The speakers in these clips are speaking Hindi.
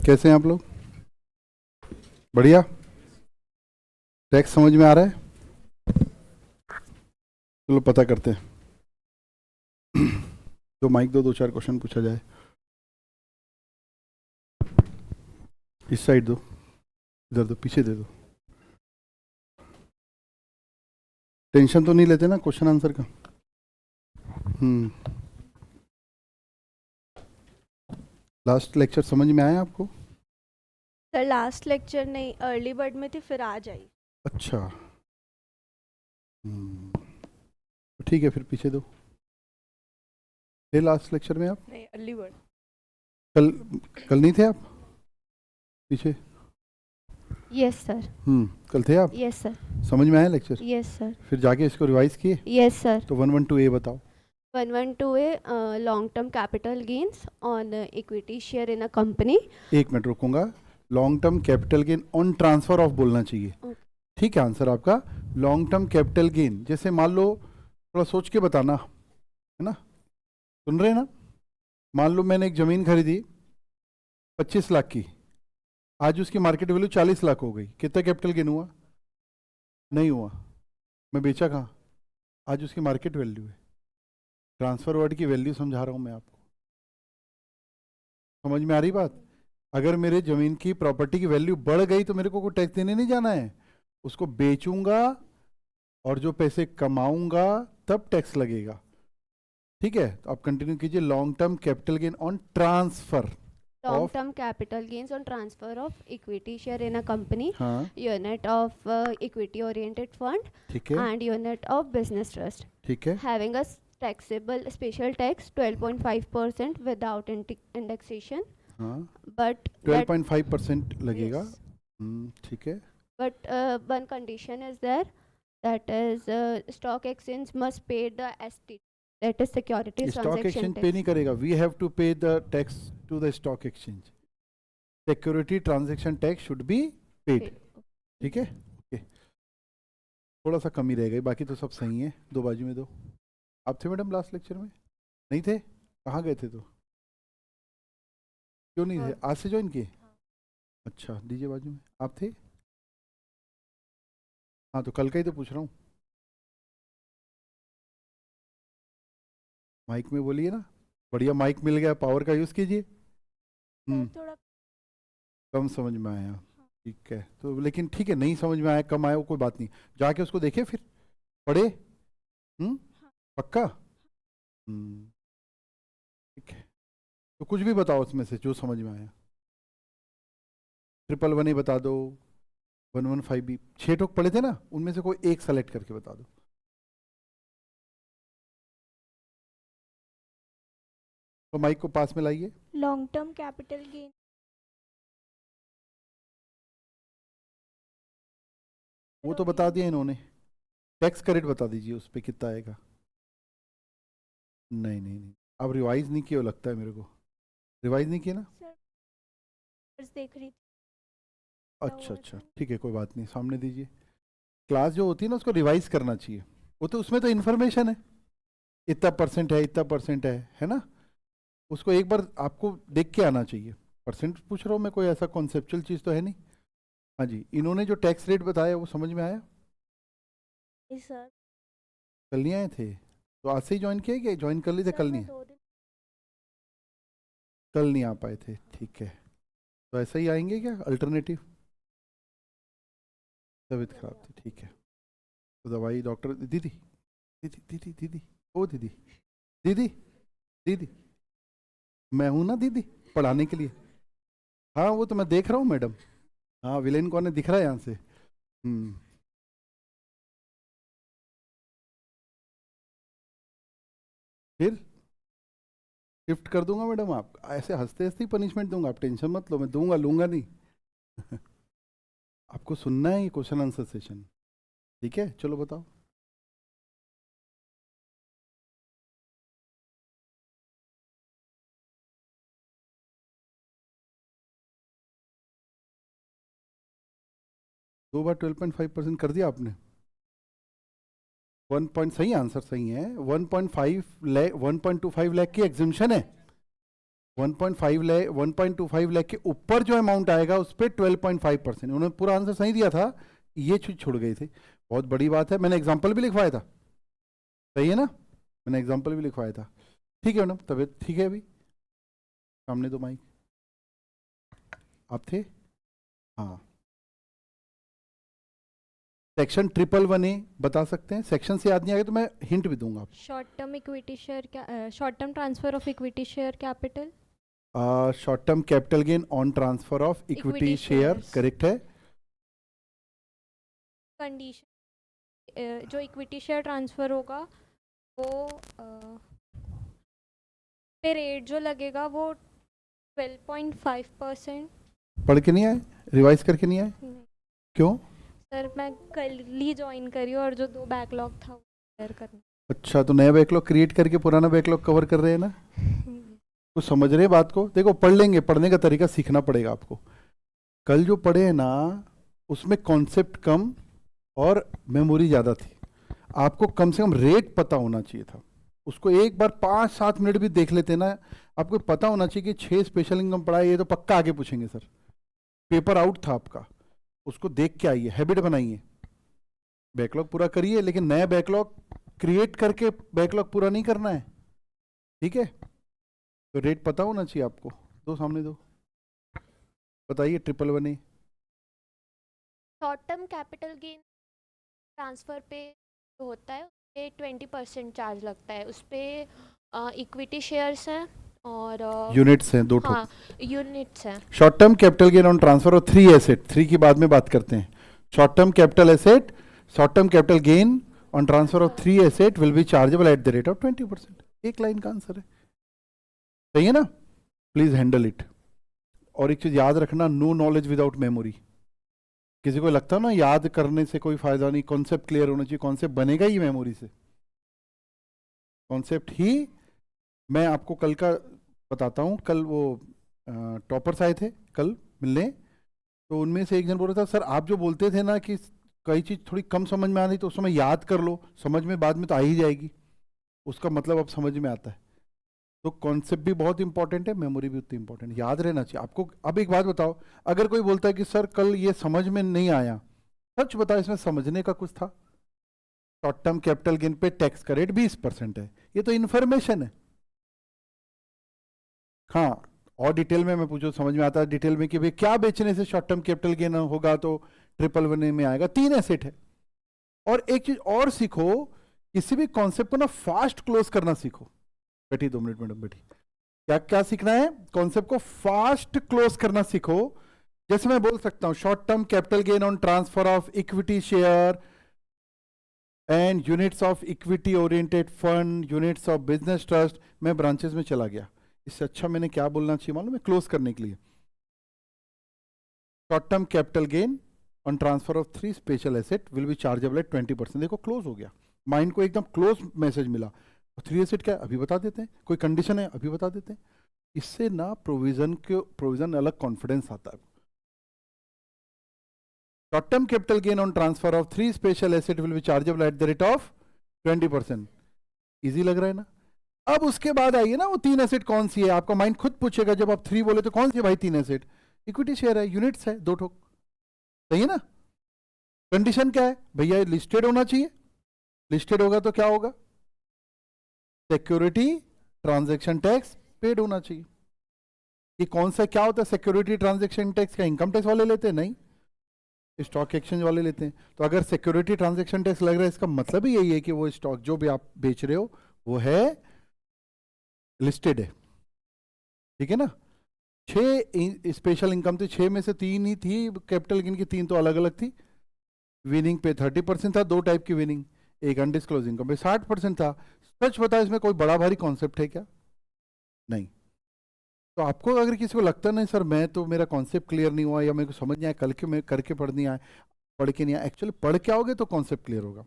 कैसे हैं आप लोग? बढ़िया। टैक्स समझ में आ रहा है? चलो पता करते हैं। तो माइक दो चार क्वेश्चन पूछा जाए। इस साइड दो, इधर दो, पीछे दे दो। टेंशन तो नहीं लेते ना क्वेश्चन आंसर का? लास्ट लेक्चर समझ में आया आपको? सर लास्ट लेक्चर नहीं, अर्ली बर्ड में थी, फिर आज आई। अच्छा। तो ठीक है, फिर पीछे दो। थे लास्ट लेक्चर में आप? नहीं, अर्ली बर्ड। कल कल नहीं थे आप पीछे? Yes sir. कल थे आप? Yes sir. समझ में आया लेक्चर? Yes sir. फिर जाके इसको रिवाइज किए? Yes sir. तो 112A बताओ। 112A long term capital gains on equity share in a company. एक मिनट रुकूंगा। Long term capital gain on transfer of बोलना चाहिए। ठीक है, आंसर आपका लॉन्ग टर्म कैपिटल गेन। जैसे मान लो, थोड़ा सोच के बताना, है ना? सुन रहे हैं ना? मान लो मैंने एक ज़मीन खरीदी 25 लाख की, आज उसकी मार्केट वैल्यू 40 लाख हो गई, कितना कैपिटल गेन हुआ? नहीं हुआ। मैं बेचा कहाँ? आज उसकी मार्केट वैल्यू है। ट्रांसफर वर्ड की वैल्यू समझा रहा हूँ मैं आपको। समझ में आ रही बात? अगर मेरे ज़मीन की प्रॉपर्टी की वैल्यू बढ़ गई तो मेरे को कोई टैक्स देने नहीं जाना है, उसको बेचूंगा और जो पैसे कमाऊंगा तब टैक्स लगेगा। ठीक है, तो आप कंटिन्यू कीजिए। Long term capital gain on transfer long of, term capital gains on transfer of equity share in a company, हाँ unit of equity oriented fund ठीक है, and unit of business trust, ठीक है, having a taxable special tax 12.5% without indexation, हाँ but that 12.5% लगेगा। yes, ठीक है। but one condition is there, that is stock exchange must pay the ST, that is securities stock transaction exchange pay नहीं tax. करेगा, we have to pay the tax to the stock exchange. Security transaction tax should be paid. Paid. ठीक है, ओके। थोड़ा सा कमी रह गई, बाकी तो सब सही है। दो बाजू में दो। आप थे मैडम लास्ट लेक्चर में? नहीं थे? कहाँ गए थे? तो क्यों नहीं थे? आज से ज्वाइन किए? अच्छा, दीजिए बाजू में। आप थे? हाँ, तो कल का ही तो पूछ रहा हूँ। माइक में बोलिए ना। बढ़िया, माइक मिल गया, पावर का यूज़ कीजिए। थोड़ा कम समझ में आया, ठीक है। तो लेकिन ठीक है, नहीं समझ में आया, कम आया, वो कोई बात नहीं। जाके उसको देखे, फिर पढ़े। पक्का? ठीक है, तो कुछ भी बताओ उसमें से जो समझ में आया। 111A बता दो, 115B, 6 ठोक पढ़े थे ना, उनमें से कोई एक सेलेक्ट करके बता दो। तो माइक को पास में लाइए। लॉन्ग टर्म कैपिटल गेन, वो तो बता दिया इन्होंने। टैक्स क्रेडिट बता दीजिए, उस पर कितना आएगा। नहीं नहीं नहीं, अब रिवाइज नहीं किया लगता है मेरे को। रिवाइज नहीं किया ना? सर देख रही थी। अच्छा अच्छा, ठीक है, कोई बात नहीं, सामने दीजिए। क्लास जो होती है ना, उसको रिवाइज करना चाहिए। वो तो उसमें तो इन्फॉर्मेशन है, इतना परसेंट है, इतना परसेंट है ना? उसको एक बार आपको देख के आना चाहिए। परसेंट पूछ रहा हूँ मैं, कोई ऐसा कॉन्सेप्चुअल चीज़ तो है नहीं। हाँ जी, इन्होंने जो टैक्स रेट बताया वो समझ में आया? सर कल नहीं आए थे? तो आज से ही ज्वाइन किया क्या? ज्वाइन कर ली थे? कल नहीं? 2 दिन कल नहीं आ पाए थे, ठीक है। तो ऐसा ही आएंगे क्या अल्टरनेटिव? तबीयत खराब थी, ठीक है। तो दवाई डॉक्टर, दीदी दीदी दीदी दीदी, ओ दीदी दीदी दीदी, मैं हूँ ना दीदी, पढ़ाने के लिए। हाँ, वो तो मैं देख रहा हूँ मैडम। हाँ, विलेन कौन है दिख रहा है यहाँ से। फिर शिफ्ट कर दूंगा मैडम, आप ऐसे हंसते हंसते ही पनिशमेंट दूंगा, आप टेंशन मत लो, मैं दूंगा, लूंगा नहीं। आपको सुनना है ये क्वेश्चन आंसर सेशन, ठीक है? चलो बताओ। दो बार 12.5% कर दिया आपने। 1 पॉइंट, सही आंसर सही है। 1.5 लाख, 1.25 लाख की एग्जिम्पशन है। 1.5 लाख 1.25 लाख के ऊपर जो अमाउंट आएगा उस पर 12.5%। उन्होंने पूरा आंसर सही दिया था, ये चीज छोड़ गई थी। बहुत बड़ी बात है, मैंने एग्जाम्पल भी लिखवाया था, सही है ना, मैंने एग्जाम्पल भी लिखवाया था। ठीक है मैडम, तबीयत ठीक है अभी? सामने दो माइक, आप थे? हाँ, सेक्शन 111A बता सकते हैं? सेक्शन से याद नहीं आएगा तो मैं हिंट भी दूंगा आपको। शॉर्ट टर्म इक्विटी शेयर क्या, short term transfer of equity share capital. Short term capital gain on transfer of equity Equity share, shares. Correct है। कंडीशन जो इक्विटी शेयर ट्रांसफर होगा वो पे रेट जो लगेगा वो 12.5%। पढ़ के नहीं आए, रिवाइज करके नहीं आए, क्यों? सर मैं कल ही ज्वाइन करी और जो 2 बैकलॉग था वो क्लियर करना। अच्छा, तो नया बैकलॉग क्रिएट करके पुराना बैकलॉग कवर कर रहे हैं ना? कुछ समझ रहे हैं बात को? देखो, पढ़ लेंगे, पढ़ने का तरीका सीखना पड़ेगा आपको। कल जो पढ़े हैं ना, उसमें कॉन्सेप्ट कम और मेमोरी ज़्यादा थी। आपको कम से कम रेट पता होना चाहिए था, उसको एक बार 5-7 मिनट भी देख लेते ना, आपको पता होना चाहिए कि 6 स्पेशल इनकम पढ़ा है, ये तो पक्का आगे पूछेंगे सर, पेपर आउट था आपका, उसको देख के आइए, हैबिट बनाइए, बैकलॉग पूरा करिए, लेकिन नया बैकलॉग क्रिएट करके बैकलॉग पूरा नहीं करना है, ठीक है? तो रेट पता होना चाहिए आपको। दो सामने दो, बताइए 111A। Short term capital gain transfer पे जो होता है उस पे 20% चार्ज लगता है। उस पे इक्विटी शेयर्स हैं और यूनिट्स हैं, दो ठो। हाँ, यूनिट्स हैं। Short term capital gain on transfer of 3 asset, 3 की बाद में बात करते हैं। Short term capital asset, short term capital gain on transfer of 3 asset will be chargeable eight the rate of 20%। एक लाइन का आंसर है, सही है ना? Please handle it. और एक चीज याद रखना, नो नॉलेज विदाउट मेमोरी। किसी को लगता है ना याद करने से कोई फायदा नहीं, कॉन्सेप्ट क्लियर होना चाहिए, कॉन्सेप्ट बनेगा ही मेमोरी से, कॉन्सेप्ट ही। मैं आपको कल का बताता हूँ, कल वो टॉपर्स आए थे कल मिलने, तो उनमें से एक जन बोल रहा था, सर आप जो बोलते थे ना कि कई चीज़ थोड़ी कम समझ में आ रही तो उस समय याद कर लो, समझ में बाद में तो आ ही जाएगी, उसका मतलब अब समझ में आता है। तो कॉन्सेप्ट भी बहुत इंपॉर्टेंट है, मेमोरी भी उतनी इंपॉर्टेंट, याद रहना चाहिए आपको। अब एक बात बताओ, अगर कोई बोलता है कि सर कल ये समझ में नहीं आया, सच बताओ इसमें समझने का कुछ था? शॉर्ट टर्म कैपिटल गेन पे टैक्स का रेट 20% है, ये तो इन्फॉर्मेशन है। हाँ, और डिटेल में मैं पूछूं, समझ में आता है डिटेल में कि भाई क्या बेचने से शॉर्ट टर्म कैपिटल गेन होगा, तो 111A में आएगा। 3 एसेट है। और एक चीज और सीखो, किसी भी कॉन्सेप्ट को ना फास्ट क्लोज करना सीखो। बैठी 2 मिनट मैडम, बैठी। क्या क्या सीखना है? कॉन्सेप्ट को फास्ट क्लोज करना सीखो। जैसे मैं बोल सकता हूं, short term capital gain on transfer of equity share and units of equity oriented fund, units of business trust. मैं ब्रांचेस में चला गया, इससे अच्छा मैंने क्या बोलना चाहिए मालूम है? क्लोज करने के लिए, short term capital gain on transfer of 3 special asset will be chargeable at 20%। देखो क्लोज हो गया, माइंड को एकदम क्लोज मैसेज मिला। 3 एसेट क्या है अभी बता देते हैं, कोई कंडीशन है अभी बता देते हैं। इससे ना प्रोविजन अलग कॉन्फिडेंस आता है। Short term capital gain on transfer of 3 special asset will be chargeable eight the rate of 20%। Easy लग रहा है ना? अब उसके बाद आइए ना, वो 3 एसेट कौन सी है, आपका माइंड खुद पूछेगा। जब आप 3 बोले तो कौन सी है भाई 3 एसेट? इक्विटी शेयर है, यूनिट्स है 2 ठोक, सही है ना? कंडीशन क्या है भैया? लिस्टेड होना चाहिए। लिस्टेड होगा तो क्या होगा? सिक्योरिटी ट्रांजैक्शन टैक्स पेड होना चाहिए। ये कौन सा क्या होता है सिक्योरिटी ट्रांजैक्शन टैक्स? का इनकम टैक्स वाले लेते हैं? नहीं, स्टॉक एक्सचेंज वाले लेते हैं। तो अगर सिक्योरिटी ट्रांजैक्शन टैक्स लग रहा है, इसका मतलब ही यही है कि वो स्टॉक जो भी आप बेच रहे हो वो है लिस्टेड है, ठीक है ना? 6 स्पेशल इनकम थी, 6 में से 3 ही थी कैपिटल गेन की, 3 तो अलग अलग थी। विनिंग पे 30% था, 2 टाइप की विनिंग, एक अनडिस्क्लोज इनकम पे 60% था। सच बताओ इसमें कोई बड़ा भारी कॉन्सेप्ट है क्या? नहीं। तो आपको अगर किसी को लगता नहीं सर मैं तो मेरा कॉन्सेप्ट क्लियर नहीं हुआ या मेरे को समझ नहीं आया, कल के मैं करके पढ़ नहीं आया, पढ़ के नहीं आया, एक्चुअली पढ़ के आओगे तो कॉन्सेप्ट क्लियर होगा,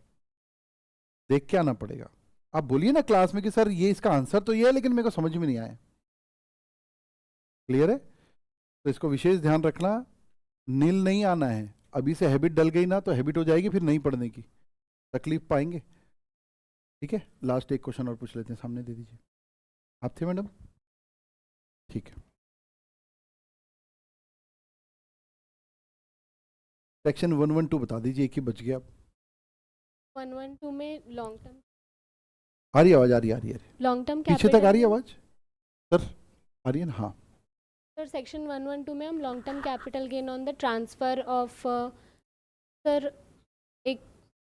देख के आना पड़ेगा। आप बोलिए ना क्लास में कि सर ये इसका आंसर तो ये है लेकिन मेरे को समझ में नहीं आया। क्लियर है? तो इसको विशेष ध्यान रखना, नील नहीं आना है। अभी से हैबिट डल गई ना तो हैबिट हो जाएगी फिर नहीं पढ़ने की, तकलीफ पाएंगे। ठीक है, लास्ट एक क्वेश्चन और पूछ लेते हैं, सामने दे दीजिए। आप थे मैडम? ठीक है। सेक्शन 112 बता दीजिए, एक ही बच गया। 112 में लॉन्ग टर्म आ रही है आवाज, आ रही है, आ रही है। लॉन्ग टर्म पीछे तक आ रही है आवाज सर, आ रही है ना? हाँ। सर सेक्शन 112 में हम long term capital gain on the transfer of sir एक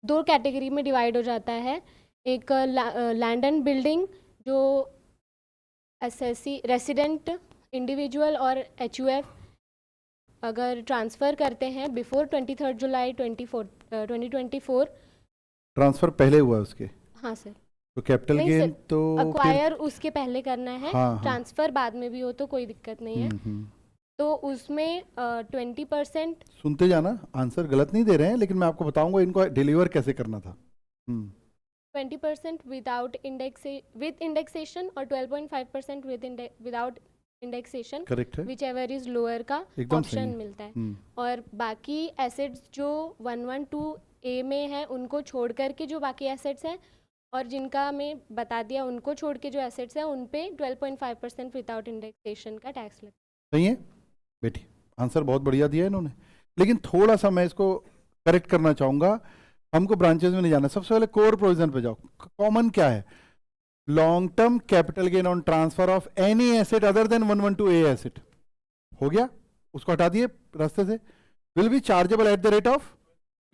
दो कैटेगरी में डिवाइड हो जाता है। एक लैंड एंड बिल्डिंग जो एसएससी रेसिडेंट इंडिविजुअल और एचयूएफ अगर ट्रांसफ़र करते हैं बिफोर 23 जुलाई 2024। ट्रांसफर पहले हुआ उसके, हाँ सर, तो कैपिटल नहीं गेन सर, तो अक्वायर उसके पहले करना है। हाँ, हाँ। ट्रांसफ़र बाद में भी हो तो कोई दिक्कत नहीं है। तो उसमें 20% सुनते जाना, आंसर गलत नहीं दे रहे हैं, लेकिन मैं आपको बताऊंगा इनको डिलीवर कैसे करना था। 20% विदाउट विद इंडेक्सेशन और 12.5% विदाउट इंडेक्सेशन, करेक्ट है, विच एवर इज लोअर का एकदम सही ऑप्शन है। मिलता है। और बाकी एसेट्स जो 112A में है उनको छोड़ करके जो बाकी एसेट्स हैं और जिनका मैं बता दिया उनको छोड़ के जो एसेट्स हैं उन पे 12.5% विदाउट इंडेक्सेशन का टैक्स लगता है। सही है बेटी, आंसर बहुत बढ़िया दिया इन्होंने, लेकिन थोड़ा सा मैं इसको करेक्ट करना चाहूंगा। हमको ब्रांचेस में नहीं जाना, सबसे पहले कोर प्रोविजन पे जाओ। कॉमन क्या है? Long term capital gain on transfer of any asset other than 112A asset. हो गया, उसको हटा दिए रास्ते से। Will be chargeable eight the rate of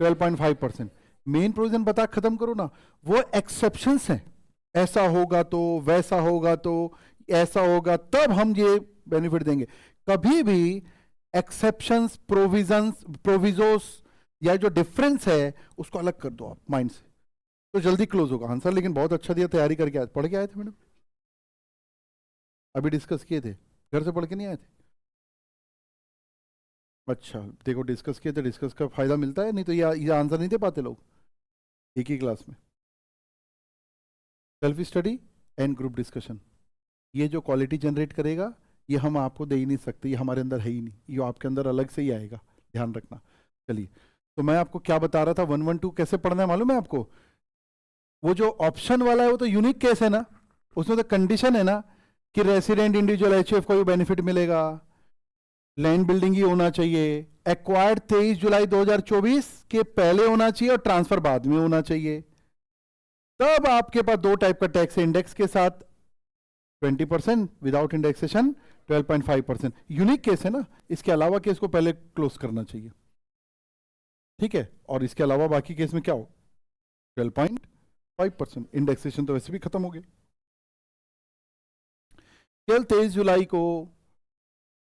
12.5%। Main provision बता खत्म करो ना, वो एक्सेप्शंस हैं। ऐसा होगा तो, वैसा होगा तो, ऐसा होगा तब हम ये बेनिफिट देंगे। कभी भी एक्सेप्शंस, प्रोविजंस, प्रोविजोस या जो डिफरेंस है उसको अलग कर दो आप माइंड से, तो जल्दी क्लोज होगा आंसर। लेकिन बहुत अच्छा दिया, तैयारी करके आए, पढ़ के आए थे मैडम? अभी डिस्कस किए थे, घर से पढ़ के नहीं आए थे? अच्छा देखो, डिस्कस किए थे, डिस्कस का फायदा मिलता है, नहीं तो ये आंसर नहीं दे पाते लोग एक ही क्लास में। Self study and group discussion, ये जो क्वालिटी जनरेट करेगा ये हम आपको दे ही नहीं सकते, ये हमारे अंदर है ही नहीं, ये आपके अंदर अलग से ही आएगा, ध्यान रखना। चलिए, तो मैं आपको क्या बता रहा था, 112 कैसे पढ़ना है मालूम है आपको? वो जो ऑप्शन वाला है वो तो यूनिक केस है ना, उसमें तो कंडीशन है ना कि रेसिडेंट इंडिविजुअल एचयूएफ को बेनिफिट मिलेगा, लैंड बिल्डिंग ही होना चाहिए, एक्वायर्ड 23 जुलाई 2024 के पहले होना चाहिए और ट्रांसफर बाद में होना चाहिए। तब आपके पास दो टाइप का टैक्स है, इंडेक्स के साथ 20%, विदाउट इंडेक्सेशन 12.5%। यूनिक केस है ना, इसके अलावा केस को पहले क्लोज करना चाहिए, ठीक है? और इसके अलावा बाकी केस में क्या हो, 12.5%। इंडेक्सेशन तो वैसे भी खत्म हो गया। केवल 23 जुलाई को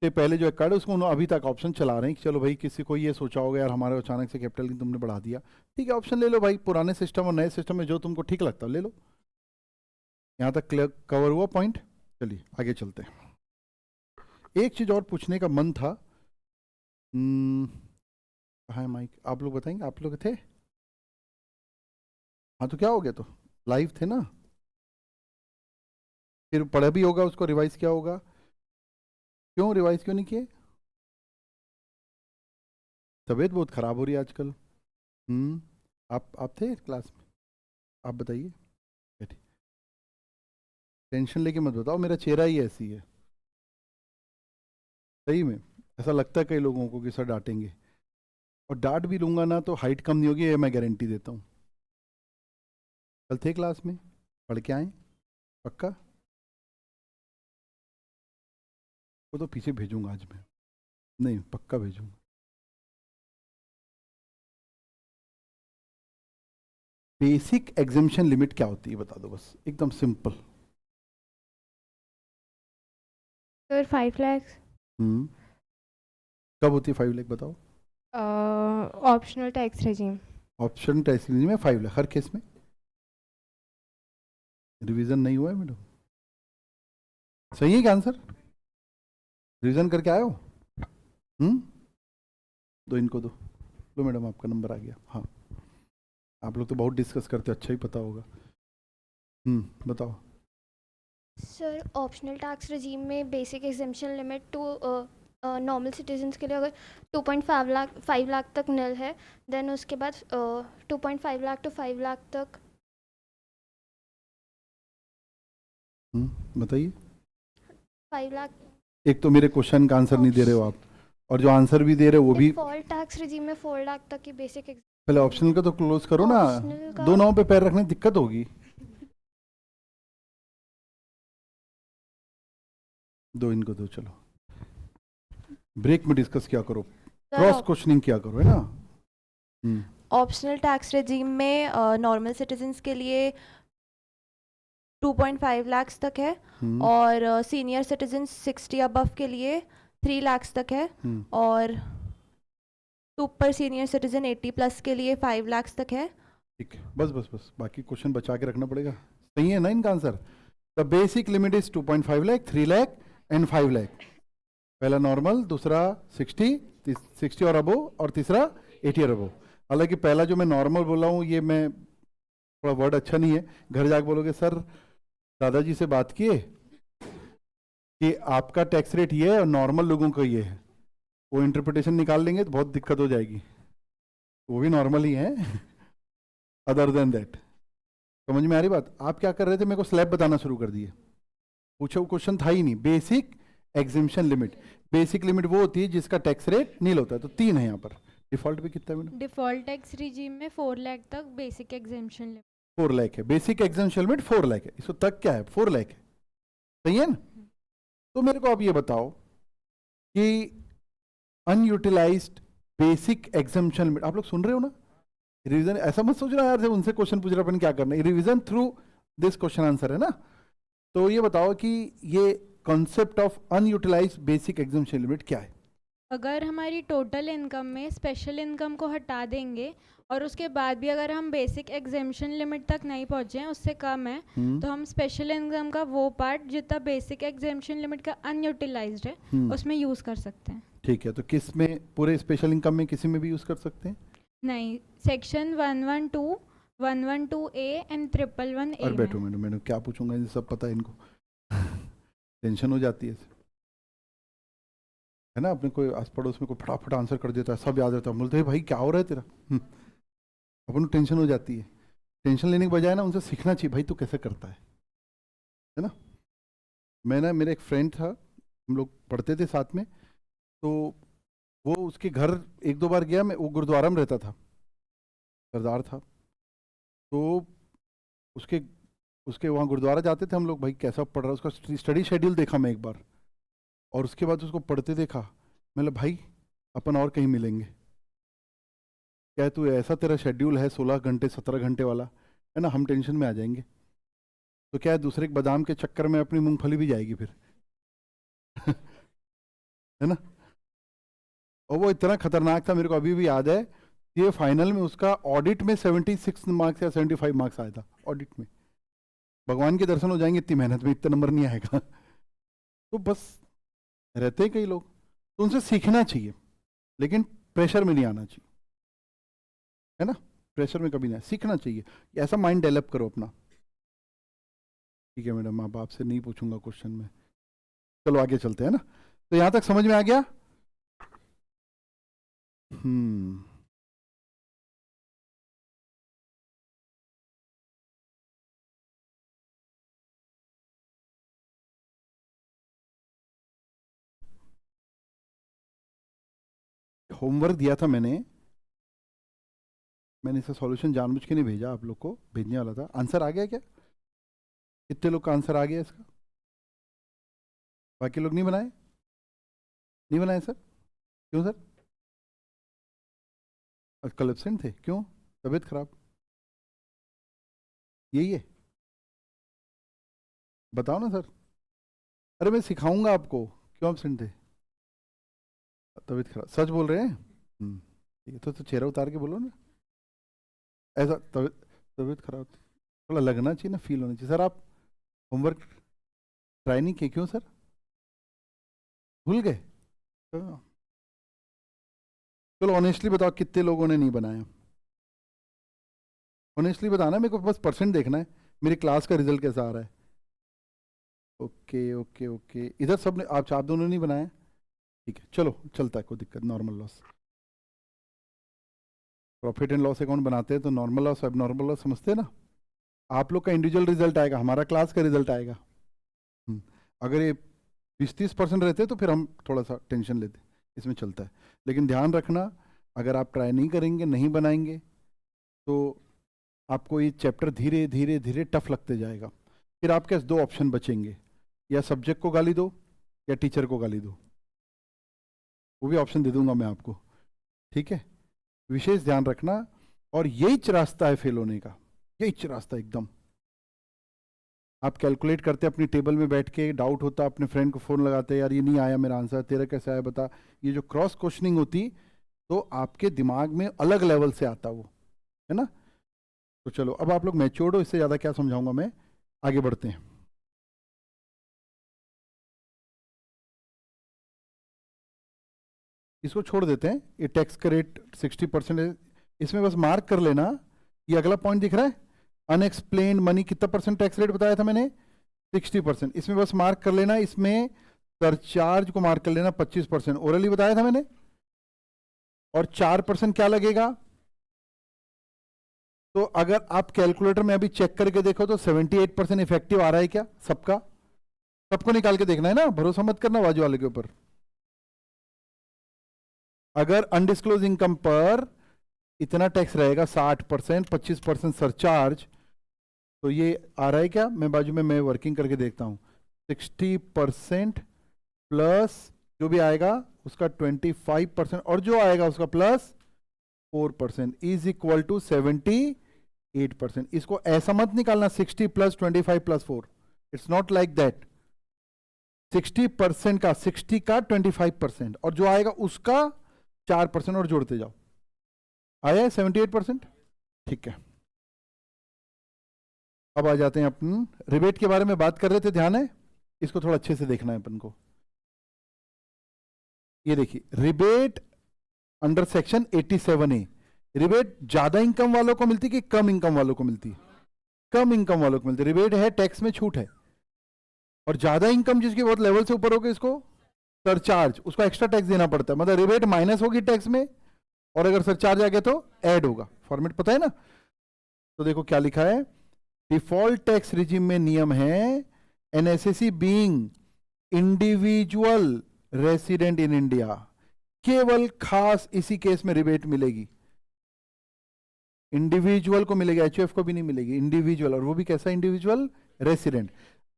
से पहले जो कार्ड है उसको अभी तक ऑप्शन चला रहे हैं कि चलो भाई, किसी को ये सोचा होगा यार हमारे अचानक से कैपिटल गेन तुमने बढ़ा दिया, ठीक है ऑप्शन ले लो भाई, पुराने सिस्टम और नए सिस्टम में जो तुमको ठीक लगता है ले लो। यहाँ तक क्लियर कवर हुआ पॉइंट? चलिए आगे चलते हैं। एक चीज और पूछने का मन था, हाँ माइक आप लोग बताएंगे, आप लोग थे? हाँ तो क्या हो गया, तो लाइव थे ना, फिर पढ़ा भी होगा, उसको रिवाइज किया होगा, क्यों रिवाइज क्यों नहीं किए? तबीयत बहुत खराब हो रही है आजकल। आप थे क्लास में? आप बताइए, टेंशन लेके मत बताओ, मेरा चेहरा ही ऐसी है सही में, ऐसा लगता है कई लोगों को कि सर डांटेंगे, और डांट भी लूंगा ना तो हाइट कम नहीं होगी, ये मैं गारंटी देता हूँ। कल थे क्लास में, पढ़ के आए पक्का? वो तो पीछे भेजूंगा आज मैं, नहीं पक्का भेजूंगा। बेसिक एग्जेम्पशन लिमिट क्या होती है बता दो बस, एकदम सिंपल। सर 5 लाख कब होती है 5 लाख बताओ? Optional tax regime. Option tax में 5 लाख हर केस में। रिवीजन नहीं हुआ है मैडम? सही है क्या आंसर? रिवीजन करके आए हो? दो इनको दो, लो मैडम आपका नंबर आ गया। हाँ आप लोग तो बहुत डिस्कस करते हो, अच्छा ही पता होगा। बताओ। सर ऑप्शनल टैक्स रजीम में basic exemption limit to normal citizens के लिए अगर 5 लाख तक नल है, देन उसके बाद 2.5 लाख टू 5 लाख तक। बताइए। 5 लाख एक तो मेरे क्वेश्चन का आंसर नहीं दे रहे हो आप, और जो आंसर भी दे रहे हो वो भी। डिफॉल्ट टैक्स रिजीम में 4 लाख तक की बेसिक पहले ऑप्शनल का तो क्लोज करो ना, Optional का- दो नाव पे पैर रखने में दिक्कत होगी। दो इनको दो, चलो ब्रेक में डिस्कस क्या करो, क्रॉस क्वेश्चनिंग क्या करो, है ना। ऑप्शनल टैक्स रेजिम में नॉर्मल सिटीजन्स के लिए 2.5 लाख तक है, और सीनियर सिटीजन्स 60 अबव के लिए 3 लाख तक है, और सुपर सीनियर सिटीजन 80 प्लस के लिए 5 लाख तक है। ठीक है, बस बस बस, बाकी क्वेश्चन बचा के रखना पड़ेगा। सही है ना इनका answer. The basic limit is 2.5 lakh, 3 lakh and 5 lakh. पहला नॉर्मल, दूसरा 60 और अबो, और तीसरा 80 और अबो। हालांकि पहला जो मैं नॉर्मल बोला हूँ ये मैं थोड़ा वर्ड अच्छा नहीं है, घर जाके बोलोगे सर दादाजी से बात किए कि आपका टैक्स रेट ये है और नॉर्मल लोगों का ये है, वो इंटरप्रिटेशन निकाल लेंगे तो बहुत दिक्कत हो जाएगी। वो भी नॉर्मल ही है। अदर देन दैट, समझ में आ रही बात। आप क्या कर रहे थे, मेरे को स्लैब बताना शुरू कर दिए, पूछो क्वेश्चन था ही नहीं। बेसिक एग्जिम्पशन लिमिट, बेसिक लिमिट वो होती है जिसका टैक्स रेट नील होता है, तो 3 है यहाँ पर। डिफॉल्ट पे कितना है मैडम? डिफॉल्ट टैक्स रिजीम में 4 लाख तक बेसिक एग्जेम्पशन लिमिट। 4 लाख है बेसिक एग्जिम्पशन लिमिट, 4 लाख है। इसको तक क्या है, 4 लाख है। सही है ना। तो मेरे को आप ये बताओ कि अनयूटिलाइज्ड बेसिक एग्जम्पशन लिमिट, आप लोग सुन रहे हो ना? रिवीजन ऐसा मत सोच रहा यार से उनसे क्वेश्चन पूछ रहा अपन क्या करना है, revision through this question answer है ना। तो ये बताओ कि ये concept of unutilised basic exemption limit क्या है? अगर हमारी टोटल इनकम में स्पेशल इनकम को हटा देंगे और उसके बाद भी अगर हम बेसिक एग्जेम्पशन लिमिट तक नहीं पहुंचे हैं, उससे कम है, तो हम स्पेशल इनकम का वो पार्ट जितना बेसिक एग्जेम्पशन लिमिट का अनयूटिलाइज्ड है उसमें यूज कर सकते हैं। ठीक है, तो किस में, पूरे स्पेशल इनकम में किसी में भी यूज कर सकते हैं? नहीं, सेक्शन 112, 112A एंड 111A और बैठो मैडम क्या पूछूंगा, ये सब पता है इनको। टेंशन हो जाती है ना। अपने कोई आस पड़ोस में कोई फटाफट आंसर कर देता है, सब याद रहता है, बोलते हैं भाई क्या हो रहा है तेरा। अपन को टेंशन हो जाती है। टेंशन लेने के बजाय ना उनसे सीखना चाहिए, भाई तू कैसे करता है ना। मेरा एक फ्रेंड था, हम लोग पढ़ते थे साथ में, तो वो उसके घर 1-2 बार गया मैं, वो गुरुद्वारा में रहता था, सरदार था। तो उसके वहाँ गुरुद्वारा जाते थे हम लोग, भाई कैसा पढ़ रहा है, उसका स्टडी शेड्यूल देखा मैं एक बार, और उसके बाद उसको पढ़ते देखा। मतलब भाई अपन और कहीं मिलेंगे क्या, तू ऐसा तेरा शेड्यूल है 16 घंटे 17 घंटे वाला, है ना, हम टेंशन में आ जाएंगे। तो क्या है, दूसरे के बादाम के चक्कर में अपनी मूंगफली भी जाएगी फिर। है ना। और वो इतना खतरनाक था, मेरे को अभी भी याद है। ये फाइनल में उसका ऑडिट में 76 मार्क्स या 75 मार्क्स आया था ऑडिट में। भगवान के दर्शन हो जाएंगे इतनी मेहनत में, इतना नंबर नहीं आएगा। तो बस रहते हैं कई लोग, तो उनसे सीखना चाहिए, लेकिन प्रेशर में नहीं आना चाहिए, है ना। प्रेशर में कभी नहीं, सीखना चाहिए, ऐसा माइंड डेवलप करो अपना। ठीक है मैडम, अब आपसे नहीं पूछूंगा क्वेश्चन में, चलो आगे चलते हैं ना। तो यहां तक समझ में आ गया। होमवर्क दिया था मैंने इसका सॉल्यूशन जानबूझ के नहीं भेजा, आप लोग को भेजने वाला था। आंसर आ गया क्या? कितने लोग का आंसर आ गया इसका? बाकी लोग नहीं बनाए सर? क्यों सर? आज कल एब्सेंट थे, क्यों? तबीयत खराब? यही है? बताओ ना सर। अरे मैं सिखाऊंगा आपको, क्यों एब्सेंट थे? तबीयत खराब, सच बोल रहे हैं? ठीक है, तो चेहरा उतार के बोलो ना। ऐसा तबीयत खराब थोड़ा लगना चाहिए ना, फील होना चाहिए। सर आप होमवर्क ट्राई नहीं किए, क्यों सर? भूल गए? चलो ऑनेस्टली बताओ, कितने लोगों ने नहीं बनाया? ऑनेस्टली बताना, मेरे को बस परसेंट देखना है, मेरी क्लास का रिजल्ट कैसा आ रहा है। ओके ओके ओके, इधर सब ने, आप दोनों नहीं बनाया? ठीक है, चलो चलता है, कोई दिक्कत। Normal loss, profit and loss account बनाते हैं तो नॉर्मल लॉस अब नॉर्मल लॉस समझते हैं ना। आप लोग का इंडिविजुअल रिजल्ट आएगा, हमारा क्लास का रिजल्ट आएगा। अगर ये 20-30% रहते तो फिर हम थोड़ा सा टेंशन लेते, इसमें चलता है। लेकिन ध्यान रखना, अगर आप ट्राई नहीं करेंगे, नहीं बनाएंगे, तो आपको ये चैप्टर धीरे धीरे धीरे टफ लगते जाएगा। फिर आपके पास 2 ऑप्शन बचेंगे, या सब्जेक्ट को गाली दो या टीचर को गाली दो, वो भी ऑप्शन दे दूंगा मैं आपको, ठीक है। विशेष ध्यान रखना, और यही रास्ता है फेल होने का, यही रास्ता एकदम। आप कैलकुलेट करते अपनी टेबल में बैठ के, डाउट होता अपने फ्रेंड को फ़ोन लगाते, यार ये नहीं आया मेरा आंसर, तेरा कैसे आया बता। ये जो क्रॉस क्वेश्चनिंग होती, तो आपके दिमाग में अलग लेवल से आता वो, है ना। तो चलो अब आप लोग मैच्योर्ड हो, इससे ज़्यादा क्या समझाऊंगा मैं, आगे बढ़ते हैं। इसको छोड़ देते हैं, ये टैक्स का रेट 60% है, इसमें बस मार्क कर लेना। ये अगला पॉइंट दिख रहा है, अनएक्सप्लेन्ड मनी, कितना परसेंट टैक्स रेट बताया था मैंने, 60%। इसमें बस मार्क कर लेना, इसमें सरचार्ज को मार्क कर लेना 25%, ओरली बताया था मैंने। और 4% क्या लगेगा, तो अगर आप कैलकुलेटर में अभी चेक करके देखो तो 78% इफेक्टिव आ रहा है क्या सबका, सबको निकाल के देखना है ना, भरोसा मत करना बाजू वाले के ऊपर। अगर अनडिस्क्लोज इनकम पर इतना टैक्स रहेगा 60%, 25% सरचार्ज, तो ये आ रहा है क्या, मैं बाजू में मैं वर्किंग करके देखता हूं, 60% प्लस जो भी आएगा उसका 25%, और जो आएगा उसका प्लस 4% इज इक्वल टू 78%। इसको ऐसा मत निकालना 60 plus 25 plus 4, it's not like that. 60% का 60 का 25%, और जो आएगा उसका 4% और जोड़ते जाओ, आया है 78%, ठीक है। अब आ जाते हैं अपन रिबेट के बारे में बात कर रहे थे, ध्यान है, इसको थोड़ा अच्छे से देखना है अपन को। ये देखिए, rebate under section 87A, rebate ज्यादा इनकम वालों को मिलती कि कम इनकम वालों को मिलती है, कम इनकम वालों को मिलती है। रिबेट है टैक्स में छूट है, और ज्यादा इनकम जिसकी बहुत लेवल से ऊपर होगी, इसको सरचार्ज, उसको एक्स्ट्रा टैक्स देना पड़ता है, मतलब रिबेट माइनस होगी टैक्स में, और अगर सरचार्ज आ गया तो ऐड होगा। फॉर्मेट पता है ना। तो देखो क्या लिखा है, डिफॉल्ट टैक्स रिजिम में नियम है, an assessee being individual resident in India, केवल खास इसी केस में रिबेट मिलेगी, इंडिविजुअल को मिलेगी, एचयूएफ को भी नहीं मिलेगी, इंडिविजुअल, और वो भी कैसा इंडिविजुअल, रेसिडेंट।